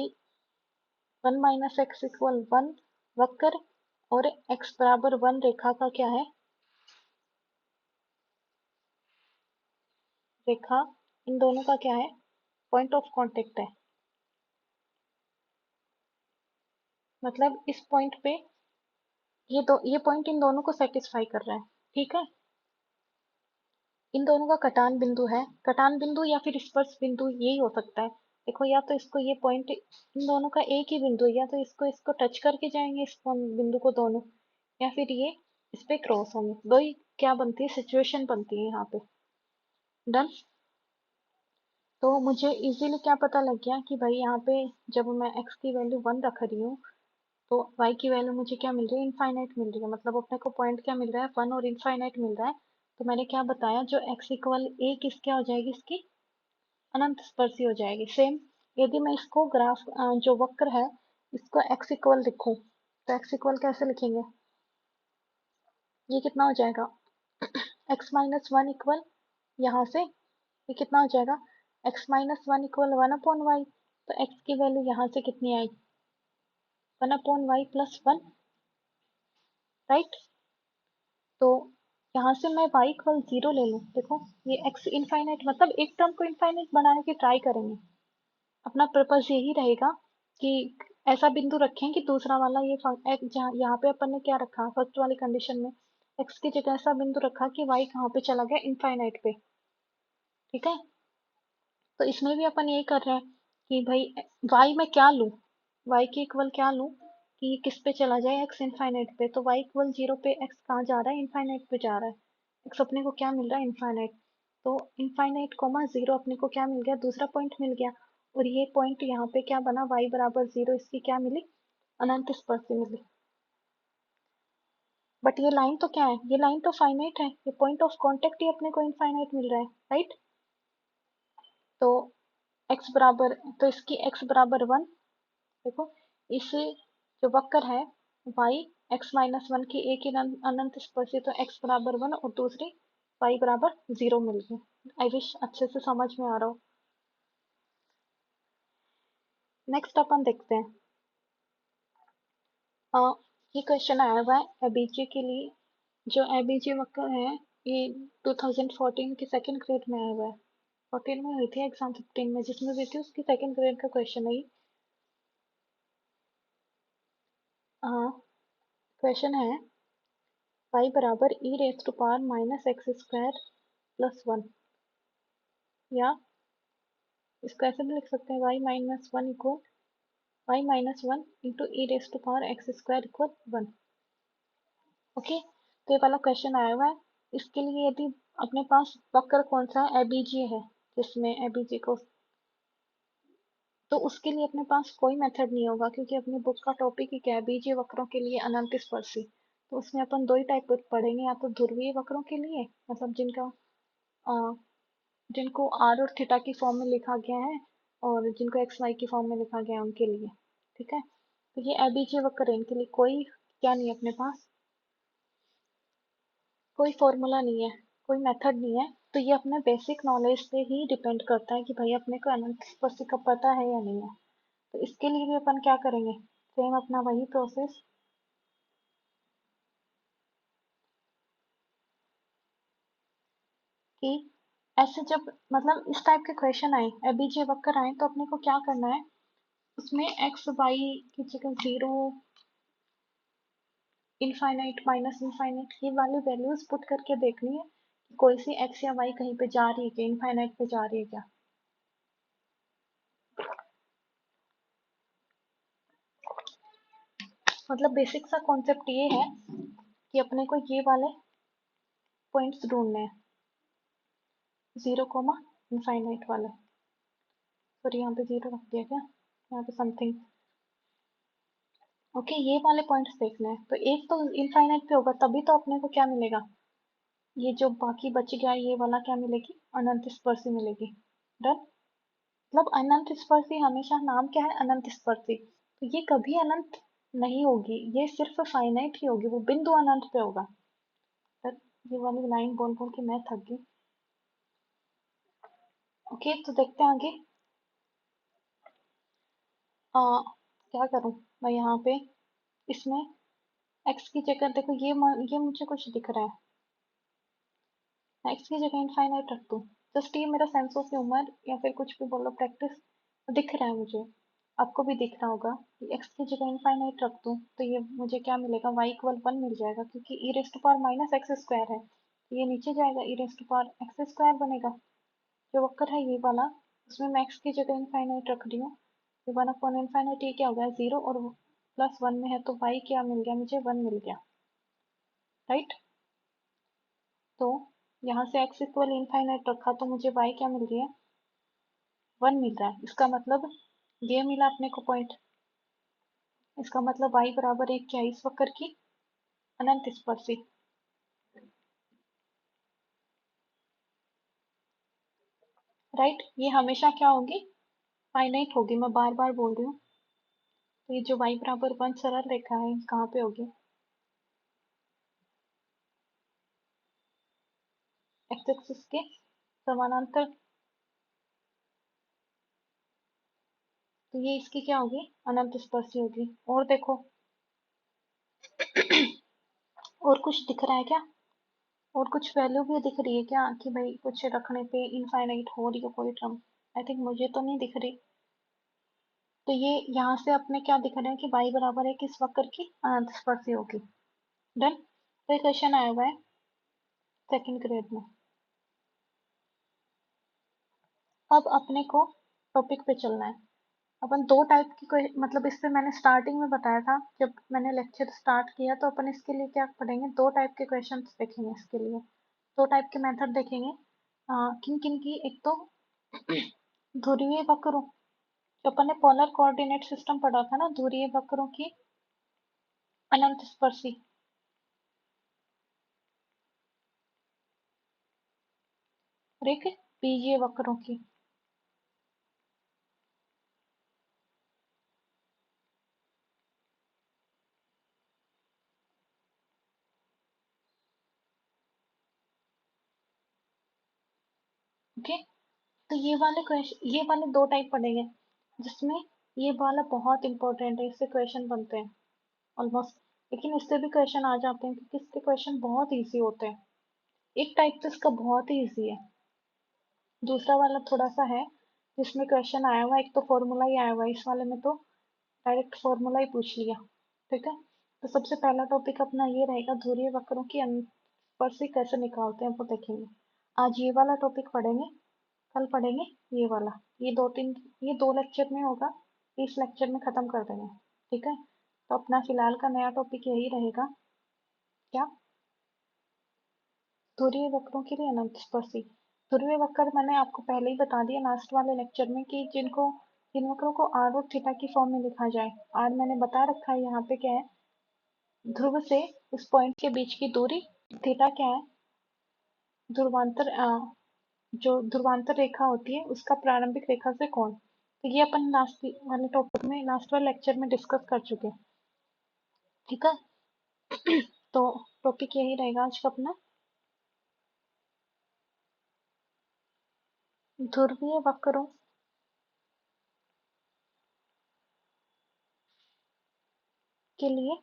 1-x=1 वक्र और x बराबर 1 रेखा का क्या है, रेखा, इन दोनों का क्या है, पॉइंट ऑफ कांटेक्ट है। मतलब इस पॉइंट पे ये पॉइंट इन दोनों को सेटिस्फाई कर रहा है, ठीक है। इन दोनों का कटान बिंदु है, कटान बिंदु या फिर स्पर्श बिंदु यही हो सकता है। देखो या तो इसको ये पॉइंट इन दोनों का एक ही बिंदु है, या तो इसको इसको टच करके जाएंगे इस बिंदु को दोनों, या फिर ये इस पे क्रॉस होंगे, दो ही क्या बनती है, सिचुएशन बनती है यहाँ पे। डन। तो मुझे इजीली क्या पता लग गया कि भाई यहाँ पे जब मैं x की वैल्यू 1 रख रही हूँ, तो y की वैल्यू मुझे क्या मिल रही है, इनफाइनाइट मिल रही है। मतलब अपने को पॉइंट क्या मिल रहा है, 1 और इनफाइनाइट मिल रहा है। तो मैंने क्या बताया, जो x इक्वल a किस क्या हो जाएगी, इसकी अनंत स्पर्शी हो जाएगी। सेम यदि मैं इसको ग्राफ जो वक्र है इसको x इक्वल लिखूं, तो x इक्वल कैसे लिखेंगे, ये कितना हो जाएगा x माइनस वन इक्वल यहाँ से ये कितना हो जाएगा x minus one equal one upon Y. तो x की वैल्यू यहाँ से कितनी आई one upon Y plus one, right. तो यहाँ से मैं y इक्वल जीरो ले लूँ। देखो ये x इनफाइनाइट मतलब एक टर्म को इनफाइनाइट बनाने की ट्राई करेंगे। अपना पर्पस यही रहेगा कि ऐसा बिंदु रखें कि दूसरा वाला ये जहाँ यहाँ पे अपन ने क्या रखा फर्स्ट वाली कंडीशन में x की जगह ऐसा बिंदु रखा कि y कहाँ पे चला गया इनफाइनाइट पे, ठीक है। तो इसमें भी अपन यही कर रहे हैं कि भाई y में क्या लूँ, y के इक्वल क्या लूँ कि ये किस पे चला जाए x इनफाइनाइट पे। तो y इक्वल जीरो पे x कहाँ जा रहा है इनफाइनाइट पे जा रहा है। x अपने को क्या मिल रहा है इनफाइनाइट। तो इनफाइनाइट कोमा जीरो अपने को क्या मिल गया दूसरा पॉइंट मिल गया। और ये पॉइंट यहाँ पे क्या बना y बराबर जीरो, इसकी क्या मिली अनंत स्पर्शी मिली। बट ये लाइन तो क्या है ये लाइन तो फाइनाइट है, ये पॉइंट ऑफ कांटेक्ट ही अपने को इनफाइनाइट मिल रहा है, राइट। तो x बराबर तो इसकी x बराबर वन। देखो इस जो वक्र है y x माइनस वन की एक ही अनंत स्पर्शी तो x बराबर वन और दूसरी y बराबर जीरो मिल गई। आई विश अच्छे से समझ में आ रहा हो। नेक्स्ट अपन देखते हैं ये क्वेश्चन आया हुआ है एबीजे के लिए। जो एबीजे वक्र है ये 2014 की सेकंड ग्रेड में आया हुआ है। 14 में हुई थी एग्जाम, 15 में जिसमें हुई थी उसकी सेकंड ग्रेड का क्वेश्चन है ये। हाँ क्वेश्चन है y बराबर e raise to power minus X square plus one, या इसको ऐसे भी लिख सकते हैं y minus one equal y minus one into E raise to power X square equal one. Okay तो ये वाला क्वेश्चन आया हुआ है। इसके लिए यदि अपने पास वक्र कौन सा है एबीजे है, जिसमें एबीजे को तो उसके लिए अपने पास कोई मेथड नहीं होगा क्योंकि अपनी बुक का टॉपिक ही क्या है बीजीय वक्रों के लिए अनंत स्पर्शी। तो उसमें अपन दो ही टाइप पढ़ेंगे, या तो ध्रुवीय वक्रों के लिए मतलब जिनको आर और थीटा की फॉर्म में लिखा गया है और जिनको एक्स वाई की फॉर्म में लिखा गया है उनके लिए, ठीक है। तो ये एबीजे वक्र है, इनके लिए कोई क्या नहीं है अपने पास, कोई फॉर्मूला नहीं है, कोई मेथड नहीं है। तो ये अपने बेसिक नॉलेज पे ही डिपेंड करता है कि भाई अपने को अनंत स्पर्शी का पता है या नहीं है। तो इसके लिए भी अपन क्या करेंगे सेम अपना वही प्रोसेस कि ऐसे जब मतलब इस टाइप के क्वेश्चन आए एबीजे वक्र आए तो अपने को क्या करना है उसमें एक्स वाई की जगह जीरो इनफाइनाइट माइनस इनफाइनाइट ये वाली वैल्यूज पुट करके देखनी है कि कोई सी एक्स या वाई कहीं पे जा रही है क्या इनफाइनाइट पे जा रही है क्या। मतलब बेसिक सा कॉन्सेप्ट ये है कि अपने को ये वाले पॉइंट्स ढूंढने हैं जीरो कोमा इनफाइनाइट वाले। सॉरी यहाँ पे जीरो रख दिया क्या, यहाँ पे समथिंग। ओके ये वाले पॉइंट्स देखने हैं तो एक तो इनफाइनाइट पे होगा तभी तो अपने को क्या मिलेगा ये जो बाकी बच गया ये वाला क्या मिलेगी अनंत स्पर्शी मिलेगी। डन। मतलब अनंत स्पर्शी हमेशा नाम क्या है अनंत स्पर्शी, तो ये कभी अनंत नहीं होगी, ये सिर्फ फाइनाइट ही होगी, वो बिंदु अनंत पे होगा। डन। ये वाली लाइन बोल बोल के मैं थक गई। ओके तो देखते हैं आगे। आ, क्या करूं मैं यहाँ पे इसमें x की जगह देखो ये मुझे कुछ दिख रहा है, एक्स की जगह इनफाइनाइट रख दूं। जस्ट ये मेरा सेंस ऑफ ह्यूमर या फिर कुछ भी बोलो प्रैक्टिस दिख रहा है मुझे, आपको भी दिख रहा होगा कि एक्स की जगह इनफाइनाइट रख दूं तो ये मुझे क्या मिलेगा y इक्वल वन मिल जाएगा क्योंकि e raised power minus X square है तो ये नीचे जाएगा e raised power X square बनेगा। जो वक्र है ये वाला उसमें मैं एक्स की जगह इनफाइनाइट रख रही हूँ तो वन अपॉन इनफाइनाइट ये क्या हो गया जीरो और प्लस वन में है तो y क्या मिल गया मुझे वन मिल गया, राइट। तो यहाँ से x इक्वल इनफाइनाइट रखा तो मुझे y क्या मिल रही है वन मिल रहा है। इसका मतलब ये मिला अपने को पॉइंट, इसका मतलब y बराबर एक क्या है इस वक्र की अनंत स्पर्शी, राइट। ये हमेशा क्या होगी फाइनाइट होगी, मैं बार बार बोल रही हूँ। तो ये जो y बराबर वन सरल रेखा है कहाँ पे होगी एक्स एक्सिस के समानांतर, तो ये इसकी क्या होगी, अनंत स्पर्शी होगी। और देखो और कुछ दिख रहा है क्या, और कुछ वैल्यू भी दिख रही है क्या कि भाई कुछ रखने पे इनफाइनाइट हो रही हो कोई टर्म? आई थिंक मुझे तो नहीं दिख रही। तो ये यहाँ से अपने क्या दिख रहा है कि y बराबर है किस वक्र की, अनंत स्पर्शी होगी। डन। तो ये क्वेश्चन आया हुआ है सेकंड ग्रेड में। अब अपने को टॉपिक पे चलना है। अपन दो टाइप की कोई मतलब इससे मैंने स्टार्टिंग में बताया था जब मैंने लेक्चर स्टार्ट किया, तो अपन इसके लिए क्या पढ़ेंगे, दो टाइप के क्वेश्चन देखेंगे इसके लिए, दो टाइप के मेथड देखेंगे। किन किन की, एक तो ध्रुवीय वक्रों, जो अपन ने पोलर कोऑर्डिनेट सिस्टम पढ़ा था ना, ध्रुवीय वक्रों की अनंत स्पर्शी, और एक बीजीय वक्रों की। ओके। तो ये वाले दो टाइप पढ़ेंगे, जिसमें ये वाला बहुत इंपॉर्टेंट है, इससे क्वेश्चन बनते हैं ऑलमोस्ट। लेकिन इससे भी क्वेश्चन आ जाते हैं क्योंकि इसके क्वेश्चन बहुत इजी होते हैं। एक टाइप तो इसका बहुत ही इजी है, दूसरा वाला थोड़ा सा है जिसमें क्वेश्चन आया हुआ है, एक तो फॉर्मूला ही आया हुआ है, इस वाले में तो डायरेक्ट फॉर्मूला ही पूछ लिया। ठीक है। तो सबसे पहला टॉपिक अपना ये रहेगा, ध्रुवीय वक्रों की स्पर्शी कैसे निकालते हैं वो देखेंगे। आज ये वाला टॉपिक पढ़ेंगे, कल पढ़ेंगे ये वाला। ये दो लेक्चर में होगा, इस लेक्चर में खत्म कर देंगे। ठीक है। तो अपना फिलहाल का नया टॉपिक यही रहेगा, क्या, ध्रुवीय वक्रों के लिए अनंत स्पर्शी। ध्रुवीय वक्र मैंने आपको पहले ही बता दिया लास्ट वाले लेक्चर में कि जिन वक्रों को आर और थीटा की फॉर्म में लिखा जाए। आर मैंने बता रखा है यहाँ पे क्या है, ध्रुव से उस पॉइंट के बीच की दूरी। थीटा क्या है, ध्रुवांतर जो ध्रुवांतर रेखा होती है उसका प्रारंभिक रेखा से कोण। तो ये अपन लास्ट वाले टॉपिक में, लास्ट वाले लेक्चर में डिस्कस कर चुके हैं। ठीक है। तो टॉपिक यही रहेगा आज का अपना, ध्रुवीय वक्रों के लिए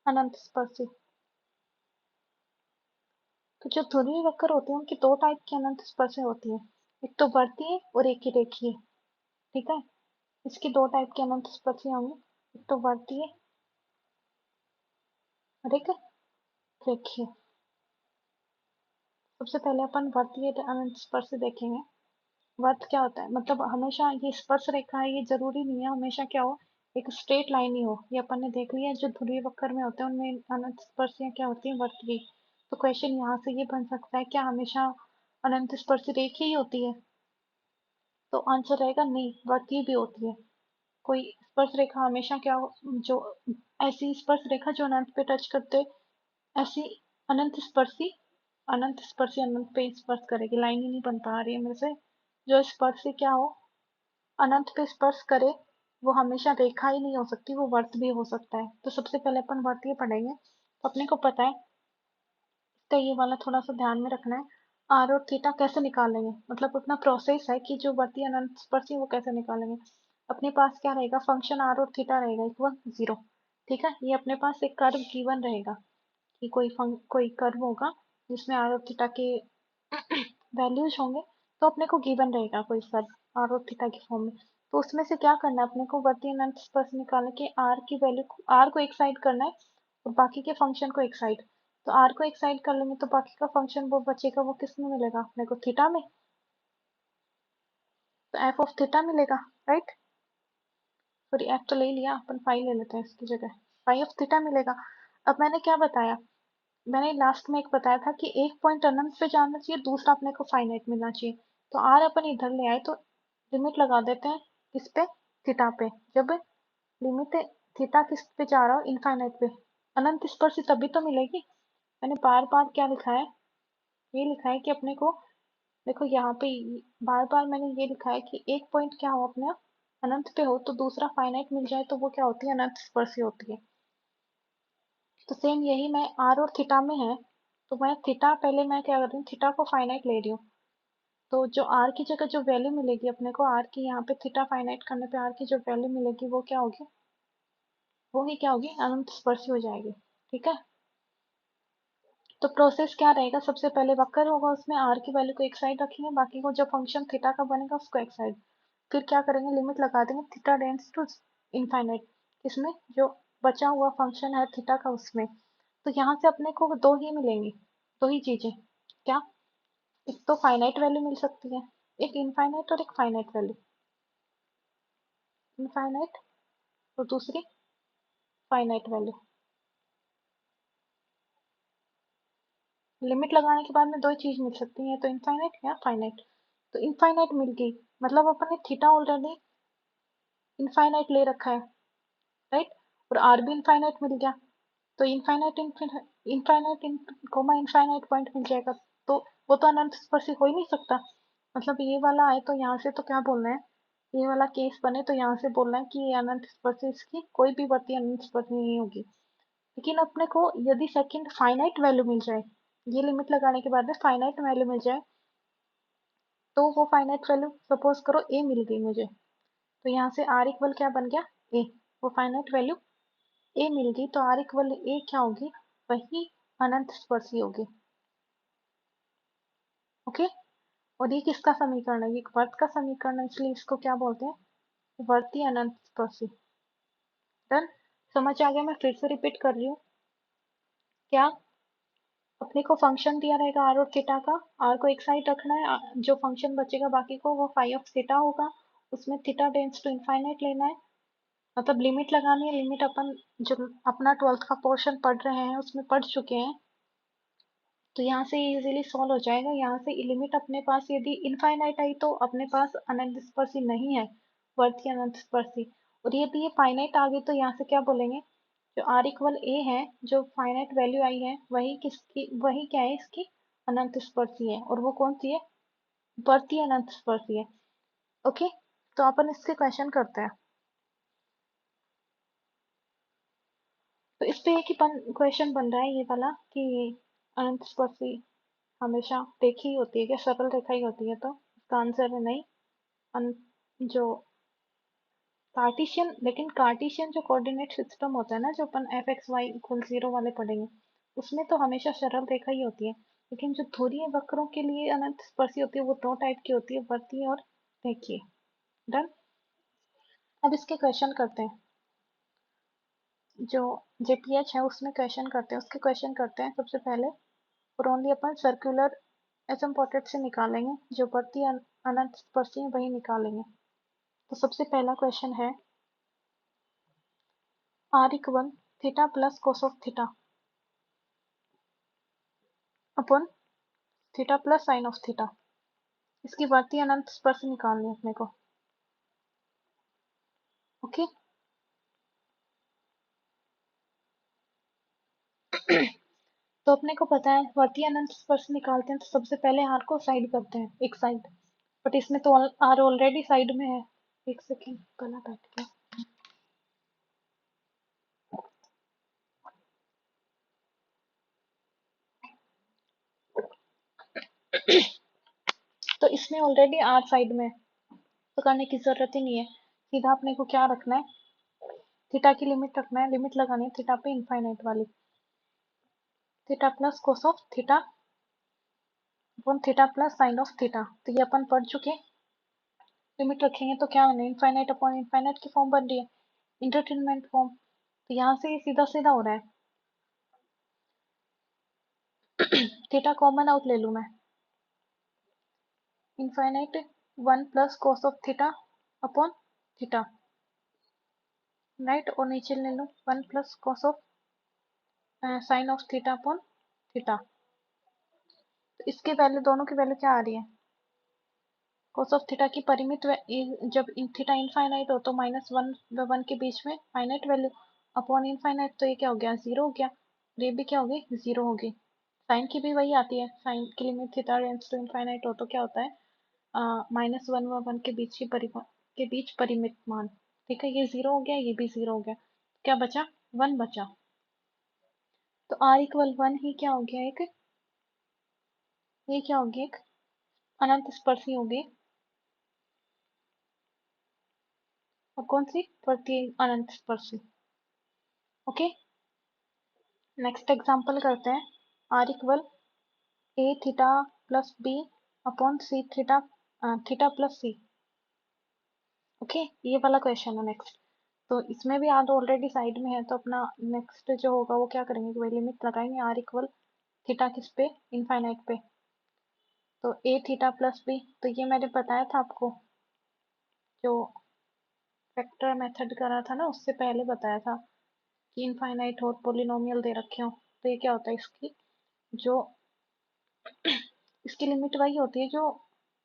अनंत स्पर्शी। तो जो ध्रुवीय वक्र होते हैं उनकी दो टाइप की अनंत स्पर्शें होती है, एक तो वर्तीय और एक ही रेखीय। ठीक है। इसकी दो टाइप की अनंत स्पर्शें होंगी, एक तो वर्तीय और एक रेखीय। सबसे पहले अपन वर्तीय अनंत स्पर्श देखेंगे। वर्त क्या होता है, मतलब हमेशा ये स्पर्श रेखा है, ये जरूरी नहीं है हमेशा क्या हो, एक स्ट्रेट लाइन ही हो। ये अपन ने देख लिया जो ध्रुवीय वक्र में होते हैं उनमें अनंत स्पर्शियां क्या होती हैं, वर्तीय। तो क्वेश्चन यहाँ से ये बन सकता है, क्या हमेशा अनंत स्पर्श रेखी ही होती है? तो आंसर रहेगा नहीं, वर्तीय भी होती है। कोई स्पर्श रेखा हमेशा क्या हो, जो ऐसी स्पर्श रेखा जो अनंत पे टच करते, ऐसी अनंत स्पर्शी, अनंत स्पर्शी अनंत पे स्पर्श करेगी, लाइन ही नहीं बन पा रही है मेरे से। जो स्पर्श क्या हो, अनंत पे स्पर्श करे, वो हमेशा रेखा ही नहीं हो सकती, वो वर्त भी हो सकता है। तो सबसे पहले अपन वर्तीय पढ़ेंगे। तो अपने को पता है, तो ये वाला थोड़ा सा ध्यान में रखना है। आर और थीटा कैसे निकालेंगे, मतलब अपना प्रोसेस है कि जो वर्तीय अनंत स्पर्शी वो कैसे निकालेंगे। अपने पास क्या रहेगा, फंक्शन आर और थीटा रहेगा इक्वल 0। ठीक है। ये अपने पास एक कर्व गिवन रहेगा कि कोई कर्व होगा जिसमें आर और थीटा के वैल्यूज होंगे, तो अपने को गिवन रहेगा कोई कर्व आर और थीटा की फॉर्म में। तो उसमें से क्या करना है अपने को, वर्तीय अनंत स्पर्श निकालने के आर की वैल्यू को, आर को एक साइड करना है और बाकी के फंक्शन को एक साइड। तो आर को एक साइड कर लेंगे तो बाकी का फंक्शन वो बचेगा, वो किस में मिलेगा अपने को, थीटा में। तो एफ ऑफ थीटा मिलेगा, राइट। सॉरी, एफ तो ले लिया, अपन फाई ले लेते हैं इसकी जगह, फाई ऑफ थीटा मिलेगा। अब मैंने क्या बताया, मैंने लास्ट में एक बताया था कि एक पॉइंट अनंत पे जाना चाहिए, दूसरा अपने को फाइनाइट मिलना चाहिए। तो आर अपन इधर ले आए तो लिमिट लगा देते हैं किस पे, थीटा पे। जब लिमिट थीटा किस पे जा रहा हो, इनफाइनाइट पे, अनंत स्पर्श तभी तो मिलेगी। मैंने बार बार क्या लिखा है, ये लिखा है कि अपने को, देखो यहाँ पे बार बार मैंने ये लिखा है कि एक पॉइंट क्या हो अपने अनंत पे हो तो दूसरा फाइनाइट मिल जाए तो वो क्या होती है, अनंत स्पर्शी होती है। तो सेम यही मैं, आर और थीटा में है, तो मैं थीटा, पहले मैं क्या कर रही हूँ, थीटा को फाइनाइट ले रही हूँ। तो जो आर की जगह जो वैल्यू मिलेगी अपने को, आर की यहाँ पे थीटा फाइनाइट करने पे आर की जो वैल्यू मिलेगी वो क्या होगी, वो ही क्या होगी, अनंत स्पर्शी हो जाएगी। ठीक है, तो प्रोसेस क्या रहेगा, सबसे पहले वक्र होगा, उसमें आर की वैल्यू को एक साइड रखेंगे, बाकी को जो फंक्शन थीटा का बनेगा उसको एक साइड। फिर क्या करेंगे, लिमिट लगा देंगे थीटा टेंड्स टू इनफाइनाइट, इसमें जो बचा हुआ फंक्शन है थीटा का उसमें। तो यहाँ से अपने को दो ही मिलेंगी, दो ही चीजें। क्या, एक तो फाइनाइट वैल्यू मिल सकती है, एक इनफाइनाइट और एक फाइनाइट वैल्यू, इनफाइनाइट और दूसरी फाइनाइट वैल्यू। लिमिट लगाने के बाद में दो ही चीज मिल सकती है, तो इनफाइनाइट या फाइनाइट। तो इनफाइनाइट मिल गई, मतलब अपन ने थीटा ऑलरेडी इनफाइनाइट ले रखा है, राइट, और आर भी इनफाइनाइट मिल गया। तो infinite infinite comma infinite point मिल जाएगा। तो वो तो अनंत स्पर्शी हो ही नहीं सकता, मतलब ये वाला आए तो यहाँ से तो क्या बोलना है, ये वाला केस बने तो यहाँ से बोलना है कि ये अनंत स्पर्शी, इसकी कोई भी वर्ती अनंत स्पर्शी नहीं होगी। लेकिन अपने को यदि सेकंड फाइनाइट वैल्यू मिल जाए, ये लिमिट लगाने के बाद में फाइनाइट वैल्यू मिल जाए, तो वो फाइनाइट वैल्यू सपोज करो ए मिल गई मुझे, तो यहाँ से आर इक्वल क्या बन गया, ए। वो फाइनाइट वैल्यू ए मिल गई, तो आर इक्वल ए क्या होगी, वही अनंत स्पर्शी होगी। ओके, और ये किसका समीकरण है, ये वर्त का समीकरण है, इसलिए इसको क्या बोलते हैं, वर्ती अनंत स्पर्शी। डन, समझ आ गया, मैं फिर से रिपीट कर रही हूँ। क्या, अपने को फंक्शन दिया रहेगा आर और थीटा का, आर को एक साइड रखना है, जो फंक्शन बचेगा बाकी को वो फाई ऑफ थीटा होगा, उसमें थीटा टेंड्स टू इनफाइनाइट लेना है, मतलब लिमिट लगानी है। लिमिट अपन जो अपना 12th का पोर्शन पढ़ रहे हैं उसमें पढ़ चुके हैं, तो यहाँ से इजीली सॉल्व हो जाएगा। यहाँ से लिमिट अपने पास यदि इनफाइनाइट आई तो अपने पास अनंत स्पर्शी नहीं है, वर्ती अनंत स्पर्शी। और यदि ये फाइनाइट आ गई तो यहाँ से क्या बोलेंगे, जो आर इक्वल ए है, जो फाइनाइट वैल्यू आई है वही किसकी, वही क्या है, इसकी अनंत स्पर्शी है, और वो कौन सी है, वर्ती अनंत स्पर्शी है। ओके, तो अपन इससे क्वेश्चन करते हैं। तो इस पे एक ही क्वेश्चन बन रहा है ये वाला कि अनंत स्पर्शी हमेशा रेखी ही होती है क्या, सरल रेखा ही होती है, तो इसका आंसर है नहीं। जो कार्टेशियन, लेकिन कार्टेशियन जो कोऑर्डिनेट सिस्टम होता है ना, जो अपन एफ एक्स वाई इक्वल 0 वाले पढ़ेंगे, उसमें तो हमेशा सरल रेखा ही होती है। लेकिन जो ध्रुवीय वक्रों के लिए अनंत स्पर्शी होती है वो दो टाइप की होती है, वर्तीय और रेखीय। डन, अब इसके क्वेश्चन करते हैं। जो जेपीएच है उसमें क्वेश्चन करते हैं, उसके क्वेश्चन करते हैं सबसे पहले। और ओनली अपन सर्कुलर एसिम्पोटेड से निकालेंगे, जो वर्तीय अनंत स्पर्शी है वही निकालेंगे। तो सबसे पहला क्वेश्चन है, R equal theta plus cos of theta upon theta plus sine of theta, इसकी वर्ती अनंत स्पर्श निकालनी है अपने को। ओके, तो अपने को पता है वर्ती अनंत स्पर्श निकालते हैं तो सबसे पहले आर को साइड करते हैं, एक साइड, बट इसमें तो आर ऑलरेडी साइड में है। एक सेकेंड, गला बैठ गया। तो इसमें ऑलरेडी आर साइड में है, तो करने की जरूरत ही नहीं है। सीधा अपने को क्या रखना है, थीटा की लिमिट रखना है, लिमिट लगानी है थीटा पे इनफाइनाइट वाली, theta plus cos of theta upon theta plus sine of theta, तो ये अपन पढ़ चुके। लिमिट रखेंगे तो क्या होना है, इनफाइनाइट अपॉन इनफाइनाइट की फॉर्म बन रही है, इंटरटेनमेंट फॉर्म। तो यहाँ से ये सीधा सीधा हो रहा है। थीटा कॉमन आउट ले लूँ मैं, infinite 1 plus cos of theta upon theta, right, और नीचे ले लूँ 1 plus cos of sine of theta upon theta. तो इसके वैल्यू, दोनों की वैल्यू क्या आ रही है, कोस ऑफ थीटा की परिमित जब थीटा इनफाइनाइट हो तो -1 व 1 के बीच में फाइनाइट वैल्यू अपॉन इनफाइनाइट, तो ये क्या हो गया, जीरो हो गया, और ये भी क्या होगी, जीरो होगी। साइन की भी वही आती है, साइन की limit theta tends to infinite हो तो क्या होता है, -1 व 1 के बीच की के बीच परिमित मान। ठीक है, ये जीरो हो गया, ये भी जीरो हो गया, क्या बचा, 1 बचा। तो आर इक्वल 1 ही क्या हो गया, एक ये क्या होगी, एक अनंत स्पर्शी होगी। और कौन सी, प्रति अनंत स्पर्शी। ओके, नेक्स्ट एग्जांपल करते हैं। R equal A theta plus B upon C theta, theta plus C. Okay, ये वाला क्वेश्चन है नेक्स्ट। तो इसमें भी आर ऑलरेडी साइड में है, तो अपना नेक्स्ट जो होगा वो क्या करेंगे कि भाई लिमिट लगाएंगे आर इक्वल थीटा किस पे, इनफाइनाइट पे। तो ए थीटा प्लस बी, तो ये मैंने बताया था आपको, जो वेक्टर मेथड करा था ना उससे पहले बताया था कि इनफाइनाइट हो, पोलिनोमियल दे रखे हो, तो ये क्या होता है, इसकी जो इसकी लिमिट वही होती है जो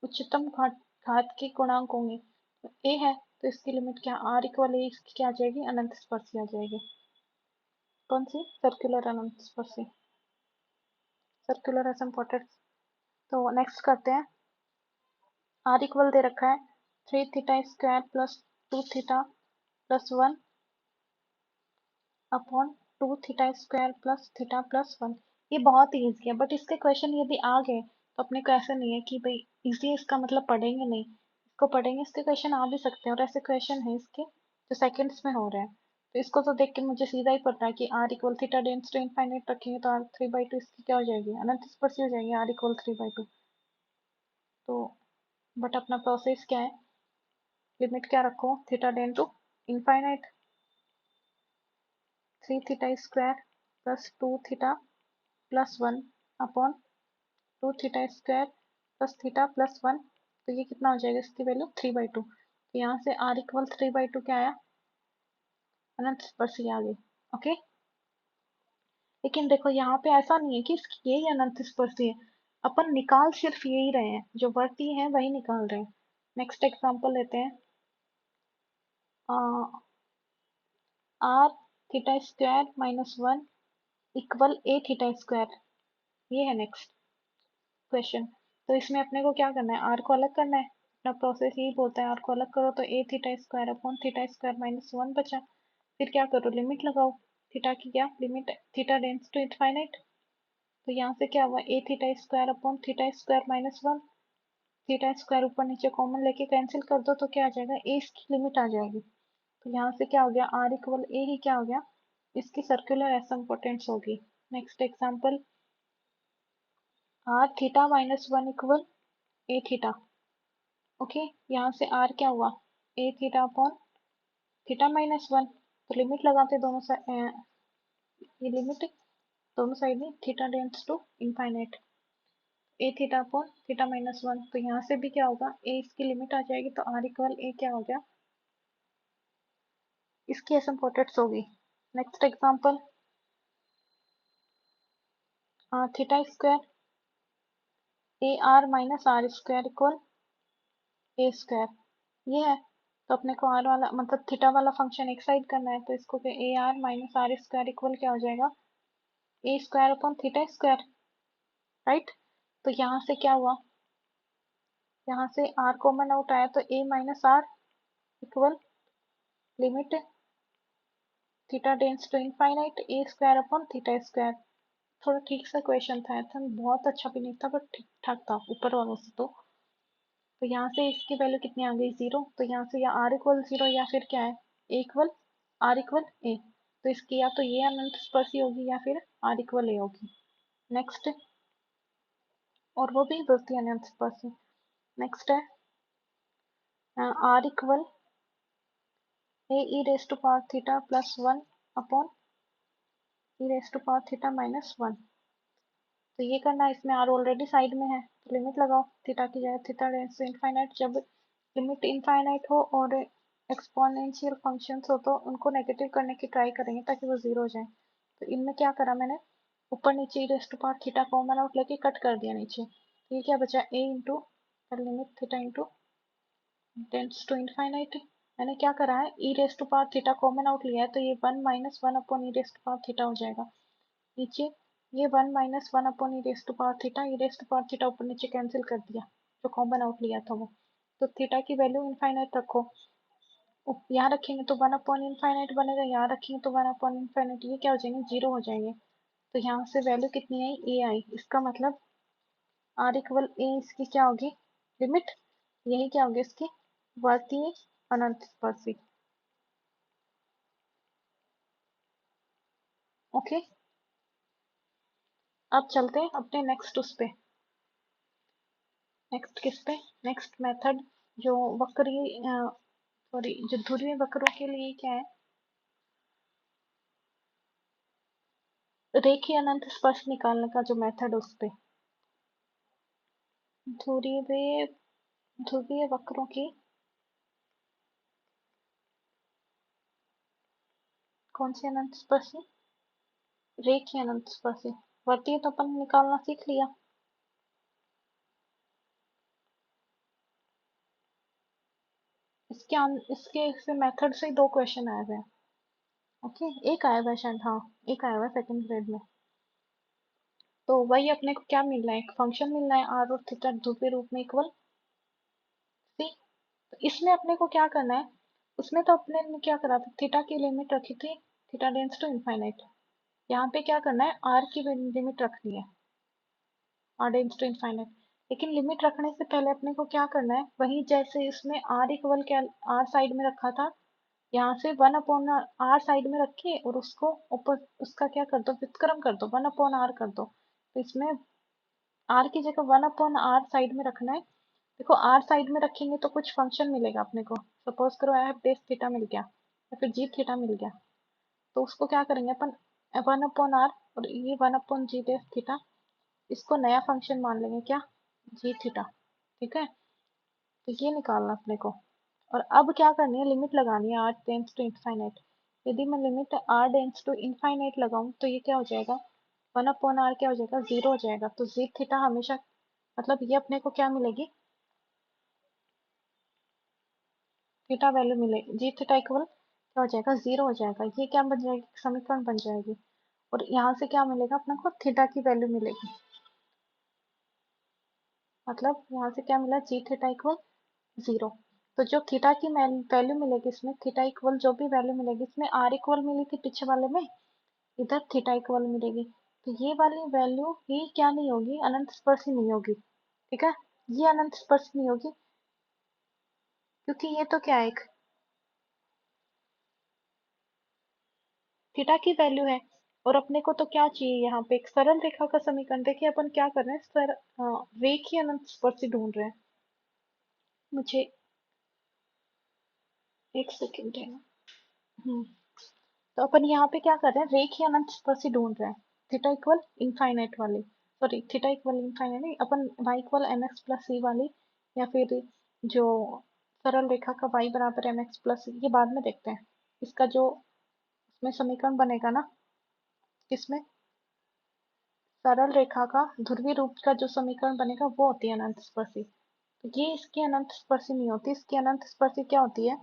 उच्चतम घात के गुणांक होंगे। तो ए है तो इसकी लिमिट क्या, आर इक्वल ए, इसकी क्या आ जाएगी, अनंत स्पर्शी आ जाएगी। कौन सी, सर्कुलर अनंत स्पर्शी, सर्कुलर एसिम्पोटेड। तो नेक्स्ट करते हैं। आर इक्वल दे रखा है 3 theta square plus 2 theta plus 1 upon 2 theta square plus theta plus 1। ये बहुत ही ईजी है, बट इसके क्वेश्चन यदि आ गए तो अपने को ऐसा नहीं है कि भाई इजी है इसका मतलब पढ़ेंगे नहीं, इसको पढ़ेंगे, इसके क्वेश्चन आ भी सकते हैं। और ऐसे क्वेश्चन है इसके जो सेकंड्स में हो रहे हैं, तो इसको तो देख के मुझे सीधा ही पता है कि R equal theta tends to infinite रखेंगे तो आर 3/2 इसकी क्या हो जाएगी, अनंत स्पर्शी हो जाएगी, आर इक्वल 3/2। तो बट अपना प्रोसेस क्या है, लिमिट क्या रखो, theta tend to infinite 3 theta square plus 2 theta plus 1 upon 2 theta square plus theta plus 1। तो ये कितना हो जाएगा, इसकी वैल्यू 3/2। तो यहाँ से आर इक्वल 3/2 क्या आया, अनंत स्पर्शी आ गई। ओके, लेकिन देखो यहाँ पे ऐसा नहीं है कि इसकी यही अनंत स्पर्शी है, अपन निकाल सिर्फ यही रहे हैं, जो वर्ती है वही निकाल रहे हैं। नेक्स्ट एग्जांपल लेते हैं। R theta square minus 1 equal A theta square, ये है नेक्स्ट क्वेश्चन। तो इसमें अपने को क्या करना है, आर को अलग करना है, अपना प्रोसेस यही बोलता है आर को अलग करो, तो A theta square upon theta square minus 1 बचा। फिर क्या करो, लिमिट लगाओ, थीटा की क्या limit, theta tends to infinite. तो यहाँ से क्या हुआ, A theta square upon theta square minus 1, theta square ऊपर नीचे कॉमन लेके कैंसिल कर दो, तो क्या आ जाएगा, ए इसकी लिमिट आ जाएगी। तो यहाँ से क्या हो गया, आर इक्वल ए ही क्या हो गया, इसकी सर्कुलर एसिम्पोटेंस होगी। Next example, R theta minus 1 equal A theta. Okay, यहाँ से आर क्या हुआ, A theta upon theta minus 1। तो लिमिट लगाते दोनों साइड, ये लिमिट दोनों साइड में theta tends to infinite, A theta upon theta minus 1। तो यहाँ से भी क्या होगा, ए इसकी लिमिट आ जाएगी, तो आर इक्वल ए क्या हो गया, इसकी एसिम्पोटेंस होगी। Next example, theta square A R minus R square equal A square, ये है। तो अपने को आर वाला मतलब थीटा वाला फंक्शन एक साइड करना है, तो इसको A R minus R square equal क्या हो जाएगा, A square upon theta square, right. तो यहाँ से क्या हुआ, यहाँ से आर कॉमन आउट आया, तो A minus R equal limit theta tends to infinite A square upon theta square. थोड़ा ठीक सा क्वेश्चन था, ऐसा बहुत अच्छा भी नहीं था बट ठीक ठाक था ऊपर वालों से। तो यहाँ से इसकी वैल्यू कितनी आ गई, 0। तो यहाँ से या आर इक्वल 0 या फिर क्या है, ए इक्वल आर इक्वल ए। तो इसकी या तो ये अनंत स्पर्शी होगी या फिर आर इक्वल ए होगी। नेक्स्ट, और वो भी बोलती है अनंत स्पर्शी। नेक्स्ट है R equal A E raise to power theta plus 1 upon E raise to power theta minus 1। तो ये करना है, इसमें आर ऑलरेडी साइड में है, तो लिमिट लगाओ, थीटा की जगह थीटा टेंड्स टू इनफाइनाइट। जब लिमिट इनफाइनाइट हो और एक्सपोनेंशियल फंक्शंस हो तो उनको नेगेटिव करने की ट्राई करेंगे ताकि वो जीरो हो जाए। तो इनमें क्या करा मैंने, ऊपर नीचे rest part theta common out लेके कट कर दिया नीचे। तो ये क्या बचा, A into limit theta into tends to infinite. मैंने क्या करा है, e raise to power theta common out लिया है, तो ये 1 माइनस 1 upon E raise to power theta हो जाएगा। नीचे ये 1 माइनस 1 upon E raise to power theta, e raise to power theta ऊपर नीचे कैंसिल कर दिया, जो कॉमन आउट लिया था वो। तो थीटा की वैल्यू इनफाइनाइट रखो, यहाँ रखेंगे तो 1 अपॉन इनफाइनाइट बनेगा, यहाँ रखेंगे तो 1 अपॉन इनफाइनाइट, ये क्या हो जाएंगे, जीरो हो जाएंगे। तो यहाँ से वैल्यू कितनी आई, ए आई। इसका मतलब आर इक्वल ए इसकी क्या होगी लिमिट, यही क्या होगी इसकी वर्तीय अनंत स्पर्शी। ओके, अब चलते हैं अपने नेक्स्ट उस पे। नेक्स्ट किस पे? नेक्स्ट मेथड जो वक्री सॉरी जो ध्रुवीय वक्रों के लिए क्या है, रेखीय अनंत स्पर्श निकालने का जो मेथड उस पे। ध्रुवीय ध्रुवीय वक्रों की कौन सी अनंत स्पर्शी? रेखीय अनंत स्पर्शी। वर्तीय तो अपन निकालना सीख लिया। इसके मेथड से दो क्वेश्चन आए हुए हैं। ओके, एक आया हुआ है शायद, हाँ एक आया हुआ है सेकंड ग्रेड में। तो वही अपने को क्या मिल रहा है, एक फंक्शन मिल रहा है आर और थीटा ध्रुवीय रूप में इक्वल सी। तो इसमें अपने को क्या करना है, उसमें तो अपने ने क्या करा था, थीटा की लिमिट रखी थी, थीटा टेंड्स टू इनफाइनाइट। यहाँ पे क्या करना है, आर की लिमिट रखनी है, आर टेंड्स टू इनफाइनाइट। लेकिन लिमिट रखने से पहले अपने को क्या करना है, वही जैसे इसमें आर इक्वल क्या आर साइड में रखा था, यहाँ से वन अपॉन आर साइड में रखिए और उसको ऊपर उसका क्या कर दो, व्युत्क्रम कर दो, वन अपॉन आर कर दो। तो इसमें आर की जगह वन अपॉन आर साइड में रखना है। देखो आर साइड में रखेंगे तो कुछ फंक्शन मिलेगा अपने को, सपोज करो एफ डेस थीटा मिल गया या फिर जी थीटा मिल गया, तो उसको क्या करेंगे अपन, वन अपॉन आर और ये वन अपॉन जी डेस थीटा, इसको नया फंक्शन मान लेंगे क्या, जी थीटा। ठीक है, तो ये निकालना अपने को। और अब क्या करनी है, लिमिट लगानी है आर टेंड्स टू इनफाइनाइट। यदि मैं limit R tends to infinite लगाऊं तो ये क्या हो जाएगा, वन अपॉन आर क्या हो जाएगा, जीरो हो जाएगा। तो जी थीटा हमेशा, मतलब ये अपने को क्या मिलेगी, थीटा वैल्यू मिलेगी, जी थीटा इक्वल क्या हो जाएगा, जीरो हो जाएगा। ये क्या बन जाएगी, समीकरण बन जाएगी। और यहाँ से क्या मिलेगा अपने को, थीटा की वैल्यू मिलेगी। मतलब यहाँ से क्या मिला, जी थीटा इक्वल जीरो। तो जो थीटा की वैल्यू मिलेगी इसमें, थीटा इक्वल जो भी वैल्यू मिलेगी इसमें, आर इक्वल मिली थी पीछे वाले में, इधर थीटा इक्वल मिलेगी। तो ये वाली वैल्यू ही क्या नहीं होगी, अनंत स्पर्शी नहीं होगी। ठीक है, ये अनंत स्पर्शी नहीं होगी क्योंकि ये तो क्या है, एक थीटा की वैल्यू है। और अपने को तो क्या चाहिए यहाँ पे, एक सरल रेखा का समीकरण। देखिए अपन क्या कर रहे हैं, रेखीय अनंत स्पर्शी ढूंढ रहे हैं। मुझे एक सेकंड है ना। हम्म, तो अपन यहाँ पे क्या कर रहे हैं, रेखीय अनंत स्पर्शी ढूंढ रहे हैं, थीटा इक्वल इनफाइनाइट वाली, सॉरी थीटा इक्वल इनफाइनाइट नहीं, अपन Y equal M X plus C वाली, या फिर जो सरल रेखा का वाई बराबर एम एक्स प्लस सी, ये बाद में देखते हैं। इसका जो उसमें समीकरण बनेगा ना, किसमें, सरल रेखा का ध्रुवीय रूप का जो समीकरण बनेगा वो होती है अनंत स्पर्शी। तो ये इसकी अनंत स्पर्शी नहीं होती, इसकी अनंत स्पर्शी क्या होती है,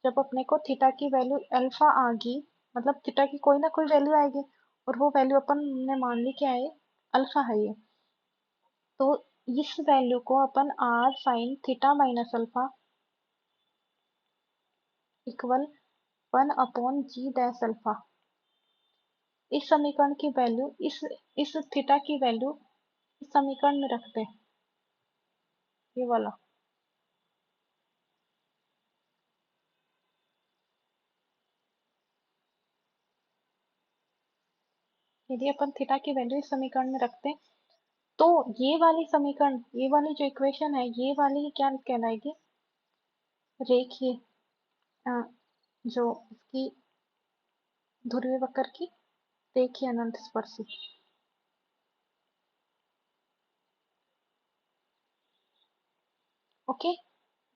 जब अपने को थीटा की वैल्यू अल्फा आ गई, मतलब थीटा की कोई ना कोई वैल्यू आएगी और वो वैल्यू अपन ने मान ली क्या है, अल्फा है ये। तो इस वैल्यू को अपन R sine theta minus alpha equal one upon G dash alpha, इस समीकरण की वैल्यू, इस थीटा की वैल्यू इस समीकरण में रखते हैं, ये वाला। यदि अपन थीटा की वैल्यू इस समीकरण में रखते हैं तो ये वाली समीकरण, ये वाली जो इक्वेशन है, ये वाली क्या कहलाएगी, रेखीय जो इसकी ध्रुवीय वक्र की रेखीय अनंत स्पर्शी। ओके,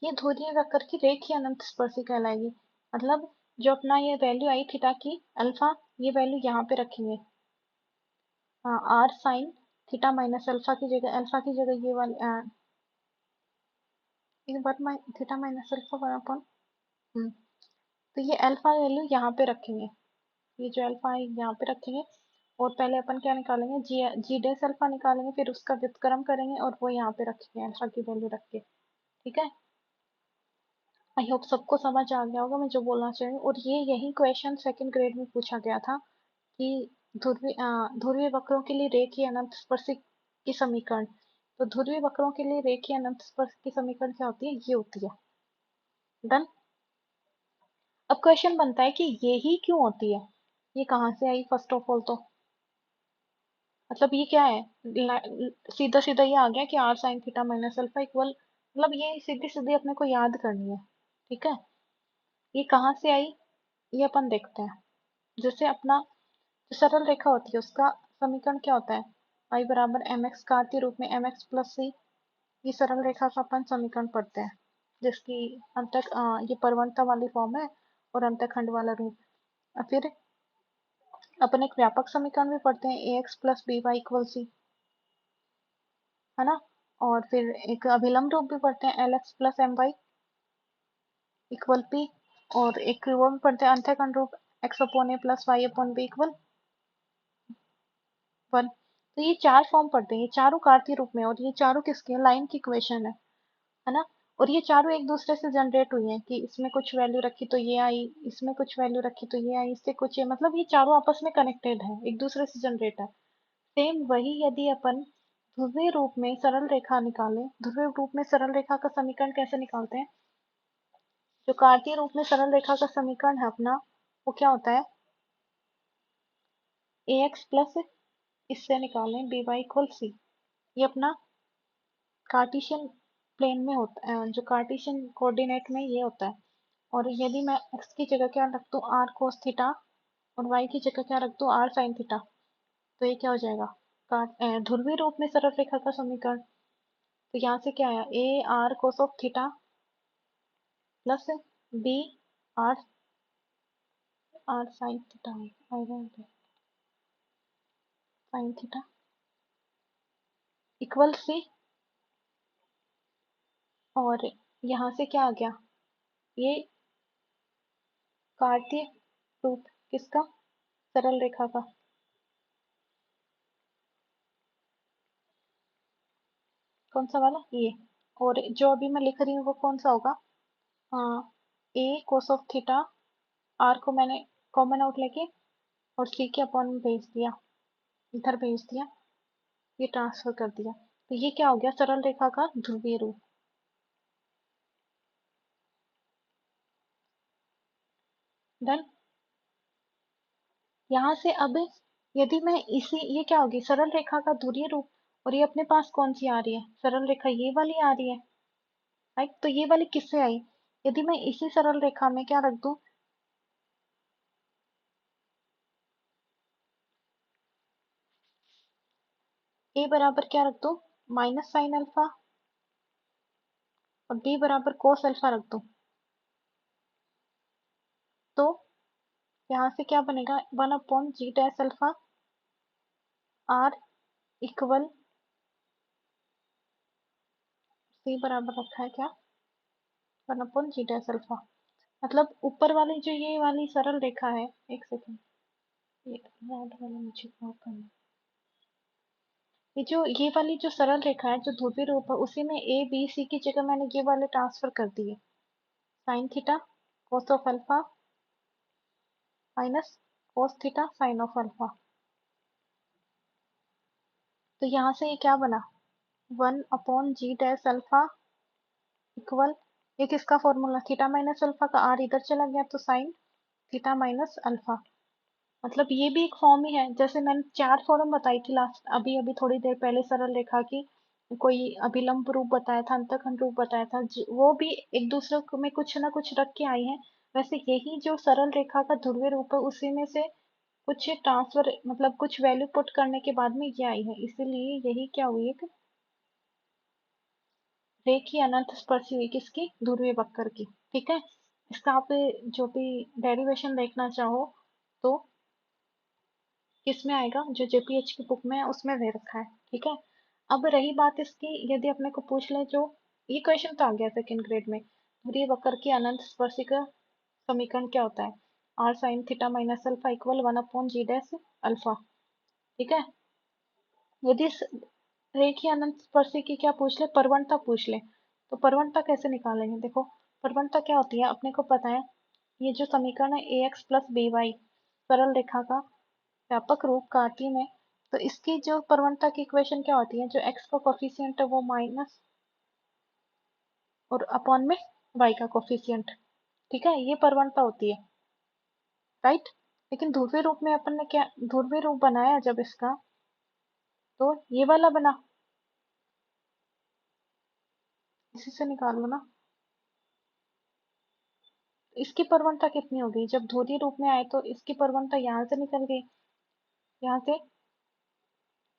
ये ध्रुवीय वक्र की रेखीय अनंत स्पर्शी कहलाएगी। मतलब जो अपना ये वैल्यू आई थीटा की अल्फा, ये वैल्यू यहाँ पे रखेंगे, R sine theta minus alpha की जगह, अल्फा की जगह ये वाली theta minus alpha one upon, तो ये अल्फा वैल्यू यहाँ पे रखेंगे, ये जो अल्फा है यहाँ पे रखेंगे। और पहले अपन क्या निकालेंगे, जी जी डेस अल्फा निकालेंगे, फिर उसका व्युत्क्रम करेंगे और वो यहाँ पे रखेंगे अल्फा की वैल्यू रख के। ठीक है, आई होप सबको समझ आ गया होगा मैं जो बोलना चाह रही हूँ। और ये यही क्वेश्चन सेकंड ग्रेड में पूछा गया था कि ध्रुवीय वक्रों के लिए रेखीय अनंत स्पर्शी की समीकरण, तो ध्रुवीय वक्रों के लिए रेखीय अनंत स्पर्श की समीकरण क्या होती है, ये होती है। डन। अब क्वेश्चन बनता है कि ये ही क्यों होती है, ये कहाँ से आई फर्स्ट ऑफ ऑल। तो मतलब ये क्या है, सीधा सीधा ये आ गया कि R sine theta minus alpha equal, मतलब ये सीधी सीधी अपने को याद करनी है। ठीक है, ये कहाँ से आई ये अपन देखते हैं। जैसे अपना जो सरल रेखा होती है उसका समीकरण क्या होता है, y बराबर एम एक्स का आती रूप में एम एक्स प्लस सी। ये सरल रेखा का अपन समीकरण पढ़ते हैं, जिसकी अंतक ये परवणता वाली फॉर्म है और अंतखंड वाला रूप। और फिर अपन एक व्यापक समीकरण भी पढ़ते हैं, a x plus b y equal c, है ना। और फिर एक अभिलंब रूप भी पढ़ते हैं, l x plus M Y equal p. और एक वो भी पढ़ते हैं अंतःखंड रूप, एक्स अपॉन ए plus Y upon B equal 1। तो ये चार फॉर्म पढ़ते हैं, ये चारों कार्तीय रूप में, और ये चारों किसके हैं, लाइन की इक्वेशन है ना। और ये चारों एक दूसरे से जनरेट हुई हैं कि इसमें कुछ वैल्यू रखी तो ये आई, इसमें कुछ वैल्यू रखी तो ये आई, इससे कुछ ये, मतलब ये चारों आपस में कनेक्टेड है, एक दूसरे से जनरेट है। सेम वही यदि अपन ध्रुवीय रूप में सरल रेखा निकालें, ध्रुवीय रूप में सरल रेखा का समीकरण कैसे निकालते हैं, जो कार्तीय रूप में सरल रेखा का समीकरण है अपना, वो क्या होता है, ए एक्स प्लस, इससे निकालें बी वाई इक्वल सी। ये अपना कार्टेशियन प्लेन में होता है, जो कार्टेशियन कोऑर्डिनेट में ये होता है। और यदि मैं x की जगह क्या रख दूँ, आर कोस थीटा, और y की जगह क्या रख दूँ, आर साइन थीटा, तो ये क्या हो जाएगा, ध्रुवीय रूप में सरल रेखा का समीकरण। तो यहाँ से क्या आया, A R cos of theta plus B R R sine theta, sine theta equal C. और यहाँ से क्या आ गया, ये कार्तीय रूप किसका, सरल रेखा का। कौन सा वाला, ये। और जो अभी मैं लिख रही हूँ वो कौन सा होगा, हाँ, a cos of theta, are को मैंने कॉमन आउट लेके और सी के अपॉन में भेज दिया, इधर भेज दिया, ये ट्रांसफर कर दिया। तो ये क्या हो गया, सरल रेखा का ध्रुवीय रूप। डन। यहाँ से अब यदि मैं इसी, ये क्या होगी, सरल रेखा का ध्रुवीय रूप, और ये अपने पास कौन सी आ रही है, सरल रेखा ये वाली आ रही है, राइट। तो ये वाली किससे आई, यदि मैं इसी सरल रेखा में क्या रख दूं, ए बराबर क्या रख दूं, माइनस साइन अल्फा, और बी बराबर कोस अल्फा रख दूं, तो यहाँ से क्या बनेगा, 1 upon G dash alpha R equal C बराबर रखा है क्या, 1 अपॉन जी डैश अल्फा। मतलब ऊपर वाली जो ये वाली सरल रेखा है, एक सेकेंड, ये रेड वाला मुझे मार्क करना, ये वाली जो सरल रेखा है जो ध्रुवीय रूप है, उसी में ए बी सी की जगह मैंने ये वाले ट्रांसफर कर दिए, sine theta cos of alpha minus cos theta sine of alpha. तो यहाँ से ये क्या बना, 1 upon G dash alpha equal, ये किसका फॉर्मूला, थीटा माइनस अल्फा का, आर इधर चला गया तो साइन थीटा माइनस अल्फा। मतलब ये भी एक फॉर्म ही है, जैसे मैंने चार फॉर्म बताई थी लास्ट, अभी अभी थोड़ी देर पहले सरल रेखा की, कोई अभिलंब रूप बताया था, अंतखंड रूप बताया था, वो भी एक दूसरे में कुछ ना कुछ रख के आई हैं। वैसे यही जो सरल रेखा का ध्रुवीय रूप है, उसी में से कुछ ट्रांसफर, मतलब कुछ वैल्यू पुट करने के बाद में ये आई है, इसीलिए यही क्या हुई, एक रेखीय अनंत स्पर्शी हुई, किसकी, ध्रुवीय वक्र की। ठीक है, इसका आप जो भी डेरिवेशन देखना चाहो तो किसमें आएगा, जो जेपीएच की बुक में है उसमें दे रखा है। ठीक है, अब रही बात इसकी, यदि अपने को पूछ ले, जो ये क्वेश्चन तो आ गया सेकंड ग्रेड में, ध्रुवीय वक्र की अनंत स्पर्शी का समीकरण क्या होता है, R sine theta minus alpha equal 1 upon G dash alpha. ठीक है, यदि रेखीय अनंत स्पर्शी की क्या पूछ ले, परवणता पूछ ले, तो परवणता कैसे निकालेंगे, देखो परवणता क्या होती है, अपने को पता है, ये जो समीकरण है ए एक्स प्लस बी वाई, सरल रेखा का व्यापक रूप कार्तीय में, तो इसकी जो प्रवणता की इक्वेशन क्या होती है, जो एक्स का कोफिशिएंट है वो माइनस और अपॉन में वाई का कोफिशिएंट, ठीक है, ये प्रवणता होती है, राइट। लेकिन ध्रुवीय रूप में अपन ने क्या ध्रुवीय रूप बनाया जब इसका, तो ये वाला बना, इसी से निकाल लो ना। इसकी प्रवणता कितनी होगी जब ध्रुवीय रूप में आए, तो इसकी प्रवणता यहाँ से निकल गई, यहाँ से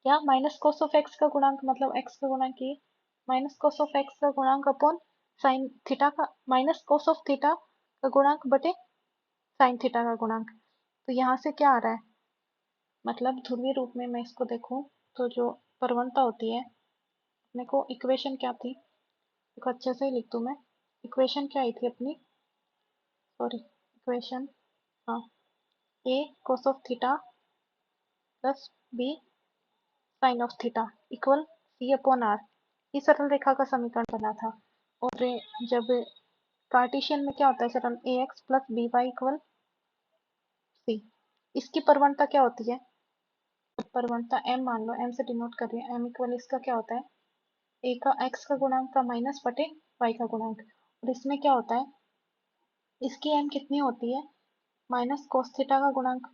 क्या माइनस कोस ऑफ एक्स का गुणांक, मतलब एक्स का गुणांक ये माइनस कोस ऑफ एक्स का गुणांक अपॉन साइन थीटा का माइनस कोस ऑफ थीटा का गुणांक बटे साइन थीटा का गुणांक। तो यहाँ से क्या आ रहा है, मतलब ध्रुवीय रूप में मैं इसको देखूं तो जो प्रवणता होती है, अपने को इक्वेशन क्या थी, देखो अच्छे से ही लिख दूं मैं, इक्वेशन क्या आई थी अपनी, सॉरी इक्वेशन, हाँ, a cos of theta plus b sine of theta equal c upon r, ये सरल रेखा का समीकरण बना था। और जब कार्टेशियन में क्या होता है, सरल a x plus b y equal c, इसकी प्रवणता क्या होती है, प्रवणता m मान लो, m से डिनोट कर रही है, m इक्वल इसका क्या होता है, a का x का गुणांक का माइनस बटे y का गुणांक। और इसमें क्या होता है, इसकी m कितनी होती है, माइनस कोस थीटा का गुणांक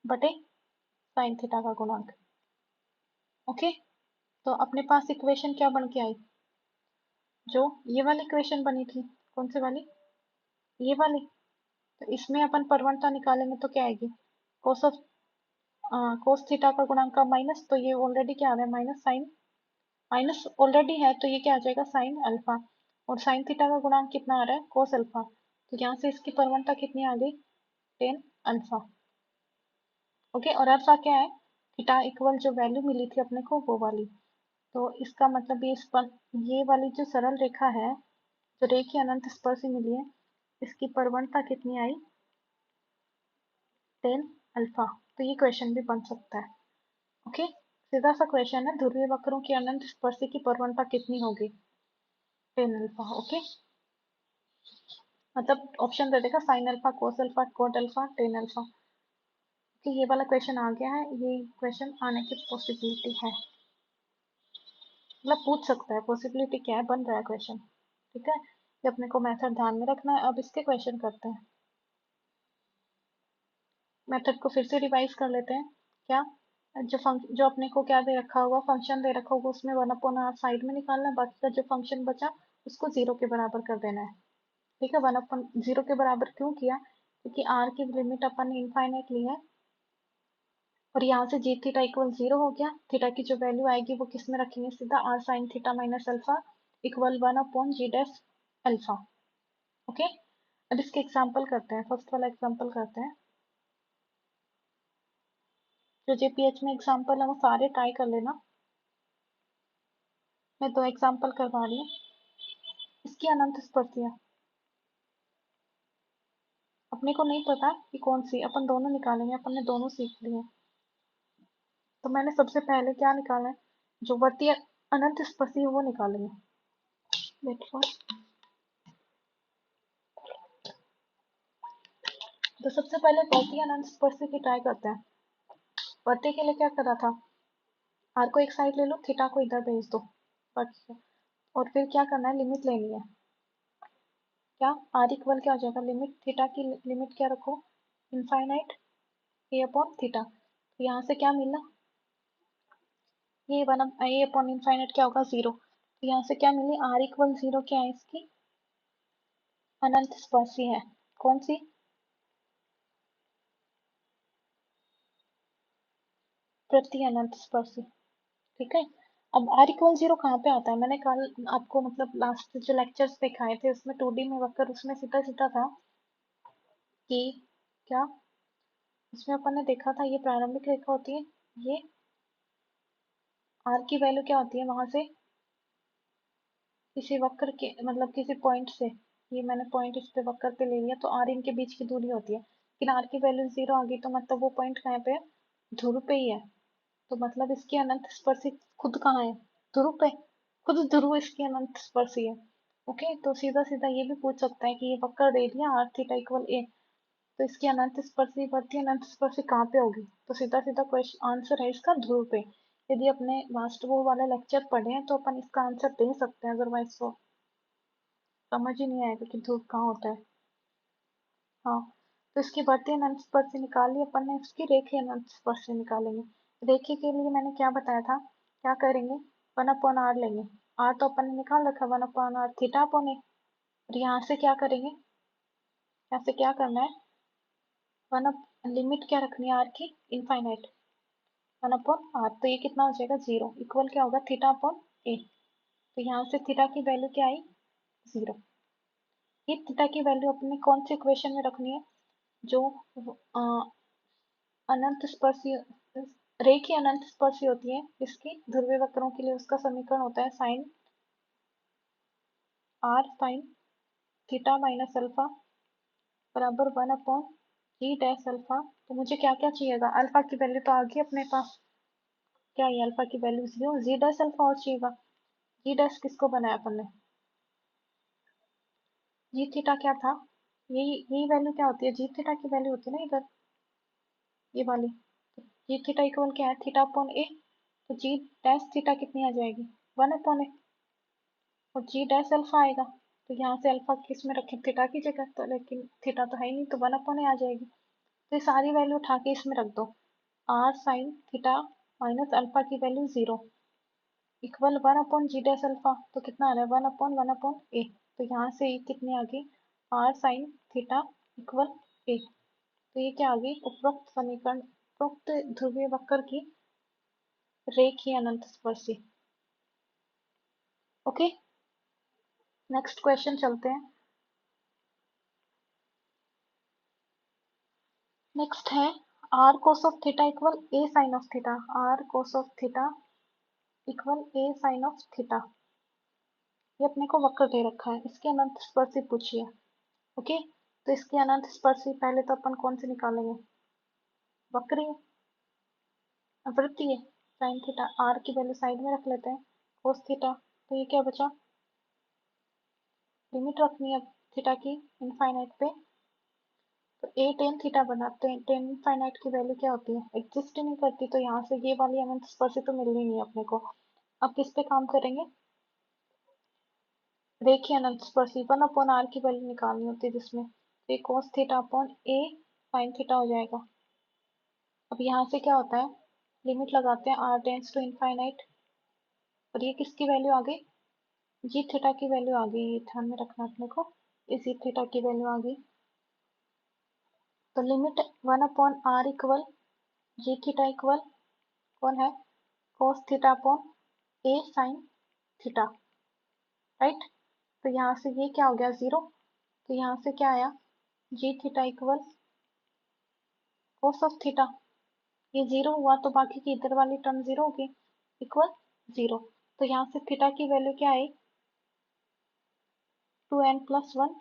बटे साइन थीटा का गुणांक। ओके, तो अपने पास इक्वेशन क्या बन के आई, जो ये वाली इक्वेशन बनी थी, कौन सी वाली, ये वाली। तो इसमें अपन प्रवणता निकालेंगे तो क्या आएगी, कोस ऑफ कोस थीटा का गुणांक का माइनस, तो ये ऑलरेडी क्या आ रहा है, माइनस साइन, माइनस ऑलरेडी है तो ये क्या आ जाएगा साइन अल्फा, और साइन थीटा का गुणांक कितना आ रहा है, कोस अल्फा। तो यहाँ से इसकी प्रवणता कितनी आ गई, टेन अल्फा। ओके, और अल्फा क्या है, थीटा इक्वल जो वैल्यू मिली थी अपने को वो वाली। तो इसका मतलब ये इस पर ये वाली जो सरल रेखा है, जो रेखीय अनंत स्पर्शी मिली है, इसकी प्रवणता कितनी आई, टेन अल्फा। तो ये क्वेश्चन भी बन सकता है। ओके, सीधा सा क्वेश्चन है, ध्रुवीय वक्रों की अनंत स्पर्शी की प्रवणता कितनी होगी, टेन अल्फा। ओके, मतलब ऑप्शन दे देगा sine alpha, cos alpha, coat alpha, tan alpha. कि ये वाला क्वेश्चन आ गया है, ये क्वेश्चन आने की पॉसिबिलिटी है, मतलब पूछ सकता है, पॉसिबिलिटी क्या है, बन रहा है क्वेश्चन, ठीक है। ये अपने को मेथड ध्यान में रखना है। अब इसके क्वेश्चन करते हैं, मेथड को फिर से रिवाइज कर लेते हैं। क्या, जो अपने को क्या दे रखा होगा, फंक्शन दे रखा होगा, उसमें वन अपॉन आर साइड में निकालना है, बाकी का जो फंक्शन बचा उसको जीरो के बराबर कर देना है, ठीक है। वन अपन जीरो के बराबर क्यों किया, क्योंकि आर की लिमिट अपन ने इनफाइनाइट ली है, और यहाँ से जी थीटा इक्वल जीरो हो गया, थीटा की जो वैल्यू आएगी वो किस में रखेंगे, सीधा R sine theta minus alpha equal one upon G dash alpha. Okay, अब इसके एग्जाम्पल करते हैं, फर्स्ट वाला एग्जाम्पल करते हैं, जो जेपीएच में एग्जाम्पल है वो सारे ट्राई कर लेना, मैं दो एग्जाम्पल करवा रही हूँ। इसकी अनंत स्पर्शियाँ अपने को नहीं पता कि कौन सी, अपन दोनों निकालेंगे, अपन ने दोनों सीख लिए। तो मैंने सबसे पहले क्या निकाला है, जो वर्तीय अनंत स्पर्शी है वो निकालेंगे। वेट फॉर, तो सबसे पहले वर्तीय अनंत स्पर्शी की ट्राई करते हैं। वर्तीय के लिए क्या करा था, आर को एक साइड ले लो, थीटा को इधर भेज दो, बस। और फिर क्या करना है, लिमिट लेनी है, क्या आर इक्वल क्या हो जाएगा, लिमिट थीटा की लिमिट क्या रखो, इनफाइनाइट ए अपॉन थीटा। तो यहाँ से क्या मिला, ये वन ए अपॉन इनफाइनाइट क्या होगा, जीरो। तो यहाँ से क्या मिली, आर इक्वल जीरो क्या है, इसकी अनंत स्पर्शी है, कौन सी, प्रति अनंत स्पर्शी, ठीक है। अब आर इक्वल जीरो कहाँ पे आता है, मैंने कल आपको मतलब लास्ट जो लेक्चर्स दिखाए थे उसमें 2D में वक्र, उसमें सीधा सीधा था कि क्या, उसमें अपन ने देखा था ये प्रारंभिक रेखा होती है, ये आर की वैल्यू क्या होती है, वहां से किसी वक्र के मतलब किसी पॉइंट से, ये मैंने पॉइंट इस पे वक्र पे ले लिया, तो आर इनके बीच की दूरी होती है, लेकिन आर की वैल्यू जीरो आ गई, तो मतलब वो पॉइंट कहाँ पे है, ध्रुव पे ही है। तो मतलब इसकी अनंत स्पर्शी खुद कहाँ है, ध्रुव पे, खुद ध्रुव इसकी अनंत स्पर्शी है। ओके, तो सीधा सीधा ये भी पूछ सकता है कि ये वक्र दे दिया आर थीटा इक्वल ए, तो इसकी अनंत स्पर्शी बढ़ती है, अनंत स्पर्शी कहाँ पे होगी? तो सीधा सीधा क्वेश्चन आंसर है इसका ध्रुव पे। यदि अपने वास्तवो वाला लेक्चर पढ़े हैं तो अपन इसका आंसर दे सकते हैं, अदरवाइज तो समझ ही नहीं आएगा कि ध्रुव कहाँ होता है। हाँ, तो इसकी बढ़ती अनंत स्पर्शी निकाली अपन ने, इसकी रेखीय अनंत स्पर्शी निकालेंगे। रेखीय के लिए मैंने क्या बताया था, क्या करेंगे, 1/r लेंगे। r तो अपन ने निकाल रखा, 1/r थीटा अपॉन ए। और यहाँ से क्या करेंगे, यहाँ से क्या करना है, लिमिट क्या रखनी है r की, इनफाइनाइट, 1/r। तो ये कितना हो जाएगा, 0 इक्वल क्या होगा, थीटा अपॉन ए। तो यहाँ से थीटा की वैल्यू क्या आई, 0। ये थीटा की वैल्यू अपने कौन से इक्वेशन में रखनी है, जो अनंत स्पर्शी, रेखीय अनंत स्पर्शी होती है इसकी ध्रुवीय वक्रों के लिए, उसका समीकरण होता है sine r sine theta minus alpha बराबर 1/g अल्फा। तो मुझे क्या क्या चाहिएगा, अल्फा की वैल्यू तो आ गई अपने पास, क्या ये अल्फा की वैल्यू 0, g अल्फा और चाहिएगा। g किसको बनाया अपन ने, जी थीटा क्या था, यही वैल्यू क्या होती है, जी थीटा की वैल्यू होती है ना इधर, ये वाली। जी थीटा इक्वल क्या है, थीटा अपॉन ए। तो जी डैश थीटा कितनी आ जाएगी, 1/ए। और जी डैश अल्फा आएगा, तो यहाँ से अल्फा किस में रखें, थीटा की जगह, तो लेकिन थीटा तो है ही नहीं, तो 1/ए आ जाएगी। तो ये सारी वैल्यू उठा के इसमें रख दो, r sine theta minus alpha की value 0 equal 1/g dash alpha. तो कितना आ रहा है, 1/1/a। तो यहाँ से कितनी आ गई, r sine theta equal a। तो ये क्या आ गई, उपरोक्त समीकरण, उपरोक्त ध्रुवीय वक्र की रेखीय अनंत स्पर्शी। ओके, नेक्स्ट क्वेश्चन चलते हैं। नेक्स्ट है r cos of theta equal a sine of theta, r cos of theta equal a sine of theta. ये अपने को वक्र दे रखा है, इसके अनंत स्पर्शी पूछिए। ओके, तो इसके अनंत स्पर्शी पहले तो अपन कौन से निकालेंगे, वक्री वृत्तीय है, साइन थीटा, r की वैल्यू साइड में रख लेते हैं, cos थीटा। तो ये क्या बचा, लिमिट रखनी है थीटा की इनफाइनाइट पे, तो a टेन थीटा बनाते हैं। टेन इनफाइनाइट की वैल्यू क्या होती है, एग्जिस्ट ही नहीं करती, तो यहाँ से ये वाली अनंत स्पर्शी तो मिलनी नहीं है अपने को। अब किस पे काम करेंगे, रेखीय अनंत स्पर्शी, 1/r की वैल्यू निकालनी होती है, जिसमें ये cos theta upon a sin theta हो जाएगा। अब यहाँ से क्या होता है, लिमिट लगाते हैं, r टेंस टू इनफाइनाइट, और ये किसकी वैल्यू आ गई, जी थीटा की वैल्यू आ गई, ये ध्यान में रखना अपने को, इस जी थीटा की वैल्यू आ गई। तो लिमिट 1/r इक्वल जी थीटा इक्वल कौन है, cos theta upon a sin theta, right. तो यहाँ से ये क्या हो गया, 0। तो यहाँ से क्या आया, g theta equal cos of theta, ये 0 हुआ तो बाकी की इधर वाली टर्म 0 होगी, इक्वल 0। तो यहाँ से थीटा की वैल्यू क्या आई, 2n+1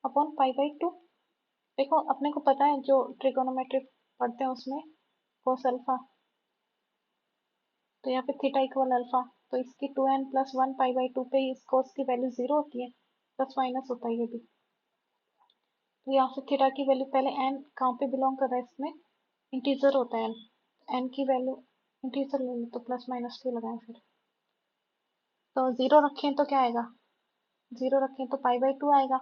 अपॉन π/2। देखो अपने को पता है, जो ट्रिगोनोमेट्री पढ़ते हैं उसमें cos अल्फा, तो यहाँ पे थीटा इक्वल अल्फा, तो इसकी 2n+1 π/2 पे इस cos की वैल्यू 0 होती है, प्लस माइनस होता है ये भी। तो यहाँ से थीटा की वैल्यू, पहले n कहाँ पे बिलोंग कर रहा है, इसमें इंटीजर होता है n की वैल्यू इंटीजर ले लो, तो प्लस माइनस क्यों लगाएं फिर। तो 0 रखें तो क्या आएगा, 0 रखें तो π/2 आएगा,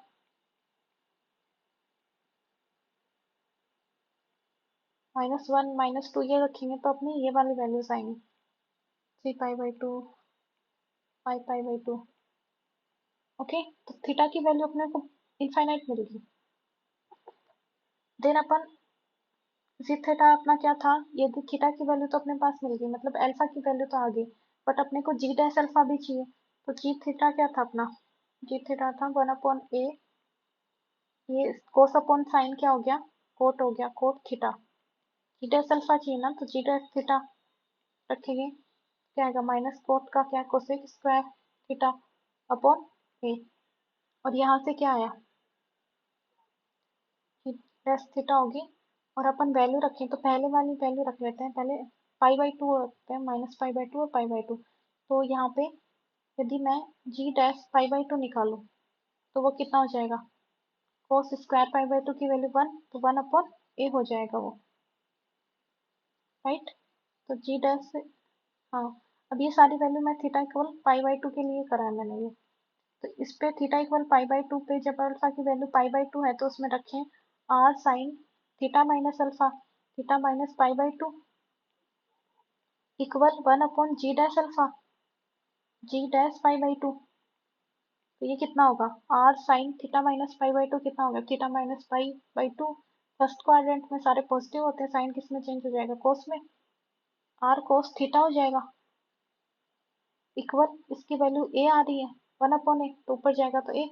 -1 -2 ये रखेंगे तो अपनी ये वाली वैल्यूज आएंगी, 3π/2 5π/2। ओके, तो थीटा की वैल्यू अपने को इनफाइनाइट मिलेगी। देन अपन जी थीटा अपना क्या था, यदि थीटा की वैल्यू तो अपने पास मिल गई, मतलब अल्फा की वैल्यू तो आ गई, बट अपने को जी डैश अल्फा भी चाहिए। तो जी थीटा क्या था अपना, जी थीटा था 1/a, ये कोस अपॉन साइन क्या हो गया, कोट हो गया, कोट थीटा। जी डैश अल्फा चाहिए ना, तो जी डैश थीटा रखेंगे, क्या आएगा, माइनस कोट का क्या, कोसेक स्क्वायर थीटा अपॉन ए। और यहाँ से क्या आया, जी डैश थीटा होगी। और अपन वैल्यू रखें तो पहले वाली वैल्यू रख लेते हैं, पहले π/2 रखते हैं, -π/2 और π/2। तो यहाँ पे यदि मैं जी डैश π/2 निकालूं तो वो कितना हो जाएगा, कोस स्क्वायर पाई बाई 2 की वैल्यू 1, तो 1/a हो जाएगा वो, राइट। तो जी डैश से, हाँ, अब ये सारी वैल्यू मैं थीटा इक्वल पाई बाई 2 के लिए करा है मैंने ये। तो इस पे थीटा इक्वल पाई बाई 2 पे जब अल्फा की वैल्यू पाई बाई 2 है तो उसमें रखें R sine theta minus alpha theta minus pi by 2 equal 1 G dash alpha G dash pi by 2। तो ये कितना होगा, R sine theta minus pi by 2 कितना होगा, theta minus pi by 2। First quadrant में सारे पॉजिटिव होते हैं, साइन किस में चेंज हो जाएगा, कोस में, आर कोस थीटा हो जाएगा इक्वल, इसकी वैल्यू ए आ रही है 1/a, तो ऊपर जाएगा तो ए,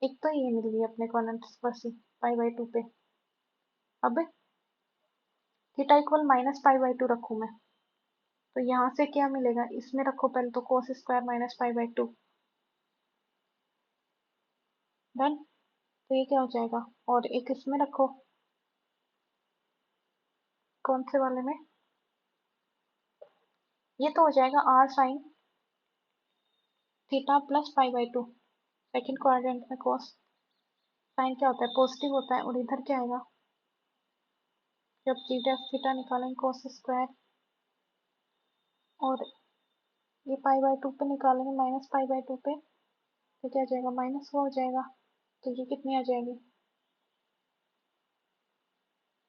एक तो ये मिल गई अपने को अनंत स्पर्शी पाई बाई 2 पे। अब theta equal minus pi by 2 रखूँ मैं, तो यहाँ से क्या मिलेगा, इसमें रखो पहले तो cos square minus pi by 2, done. तो ये क्या हो जाएगा, और एक इसमें रखो, कौन से वाले में, ये तो हो जाएगा R sine theta plus pi by 2, second quadrant में कोस, साइन क्या होता है, पॉजिटिव होता है, और इधर क्या आएगा, जब जी डैश थीटा निकालेंगे कोस स्क्वायर, और ये पाई बाई 2 पे निकालेंगे माइनस पाई बाई 2 पे, तो क्या आ जाएगा, माइनस वो हो जाएगा, तो ये कितनी आ जाएगी,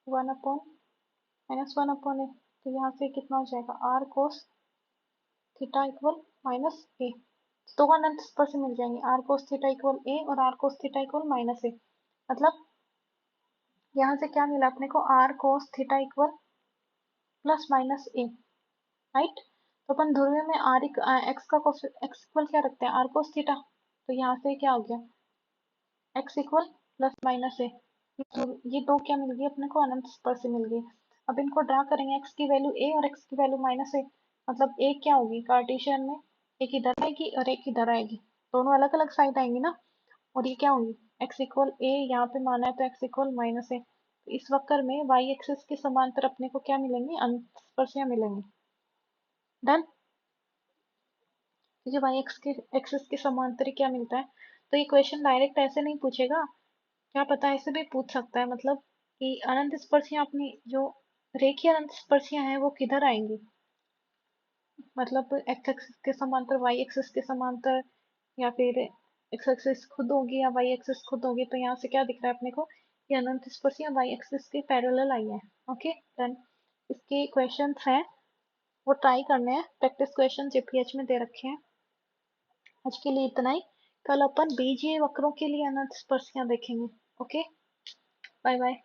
1/, -1/a, तो यहाँ से कितना हो जाएगा, r cos theta equal minus a, दो अनंत स्पर्श मिल जाएंगे, r cos theta equal a और r cos theta equal minus a, मतलब यहाँ से क्या मिला अपने को, r cos theta equal plus minus a, right. तो अपन ध्रुवीय में आर एक्स का एक्स इक्वल क्या रखते हैं, आर कोस थीटा, तो यहाँ से क्या हो गया, एक्स इक्वल प्लस माइनस ए, ये दो क्या मिल गई अपने को, अनंत स्पर्श मिल गई। अब इनको ड्रा करेंगे, एक्स की वैल्यू ए और एक्स की वैल्यू माइनस ए, मतलब ए क्या होगी कार्टेशियन में, एक इधर आएगी और एक इधर आएगी, दोनों अलग अलग साइड आएंगी ना, और ये क्या होंगी, एक्स इक्वल ए यहाँ पे माना है तो एक्स इक्वल माइनस ए, तो इस वक्र में वाई एक्सिस के समांतर अपने को क्या मिलेंगे, अनंत स्पर्शियां मिलेंगी, डन। तो वाई एक्स के एक्सिस के समांतर क्या मिलता है, तो ये क्वेश्चन डायरेक्ट ऐसे नहीं पूछेगा, क्या पता ऐसे भी पूछ सकता है, मतलब कि अनंत स्पर्शियां अपनी जो रेखीय अनंत स्पर्शियां हैं वो किधर आएंगी, मतलब एक्स एक्सिस के समांतर वाई एक्सिस के समांतर, या फिर एक्स एक्सिस खुद होगी या वाई एक्सिस खुद होगी, तो यहाँ से क्या दिख रहा है अपने को, ये अनंत स्पर्शियां वाई एक्सिस के पैरेलल आई है, ओके डन। इसके क्वेश्चंस हैं वो ट्राई करने हैं, प्रैक्टिस क्वेश्चन जेपीएच में दे रखे हैं। आज के लिए इतना ही, कल अपन बीजीय वक्रों के लिए अनंत स्पर्शियां देखेंगे, ओके, बाय बाय।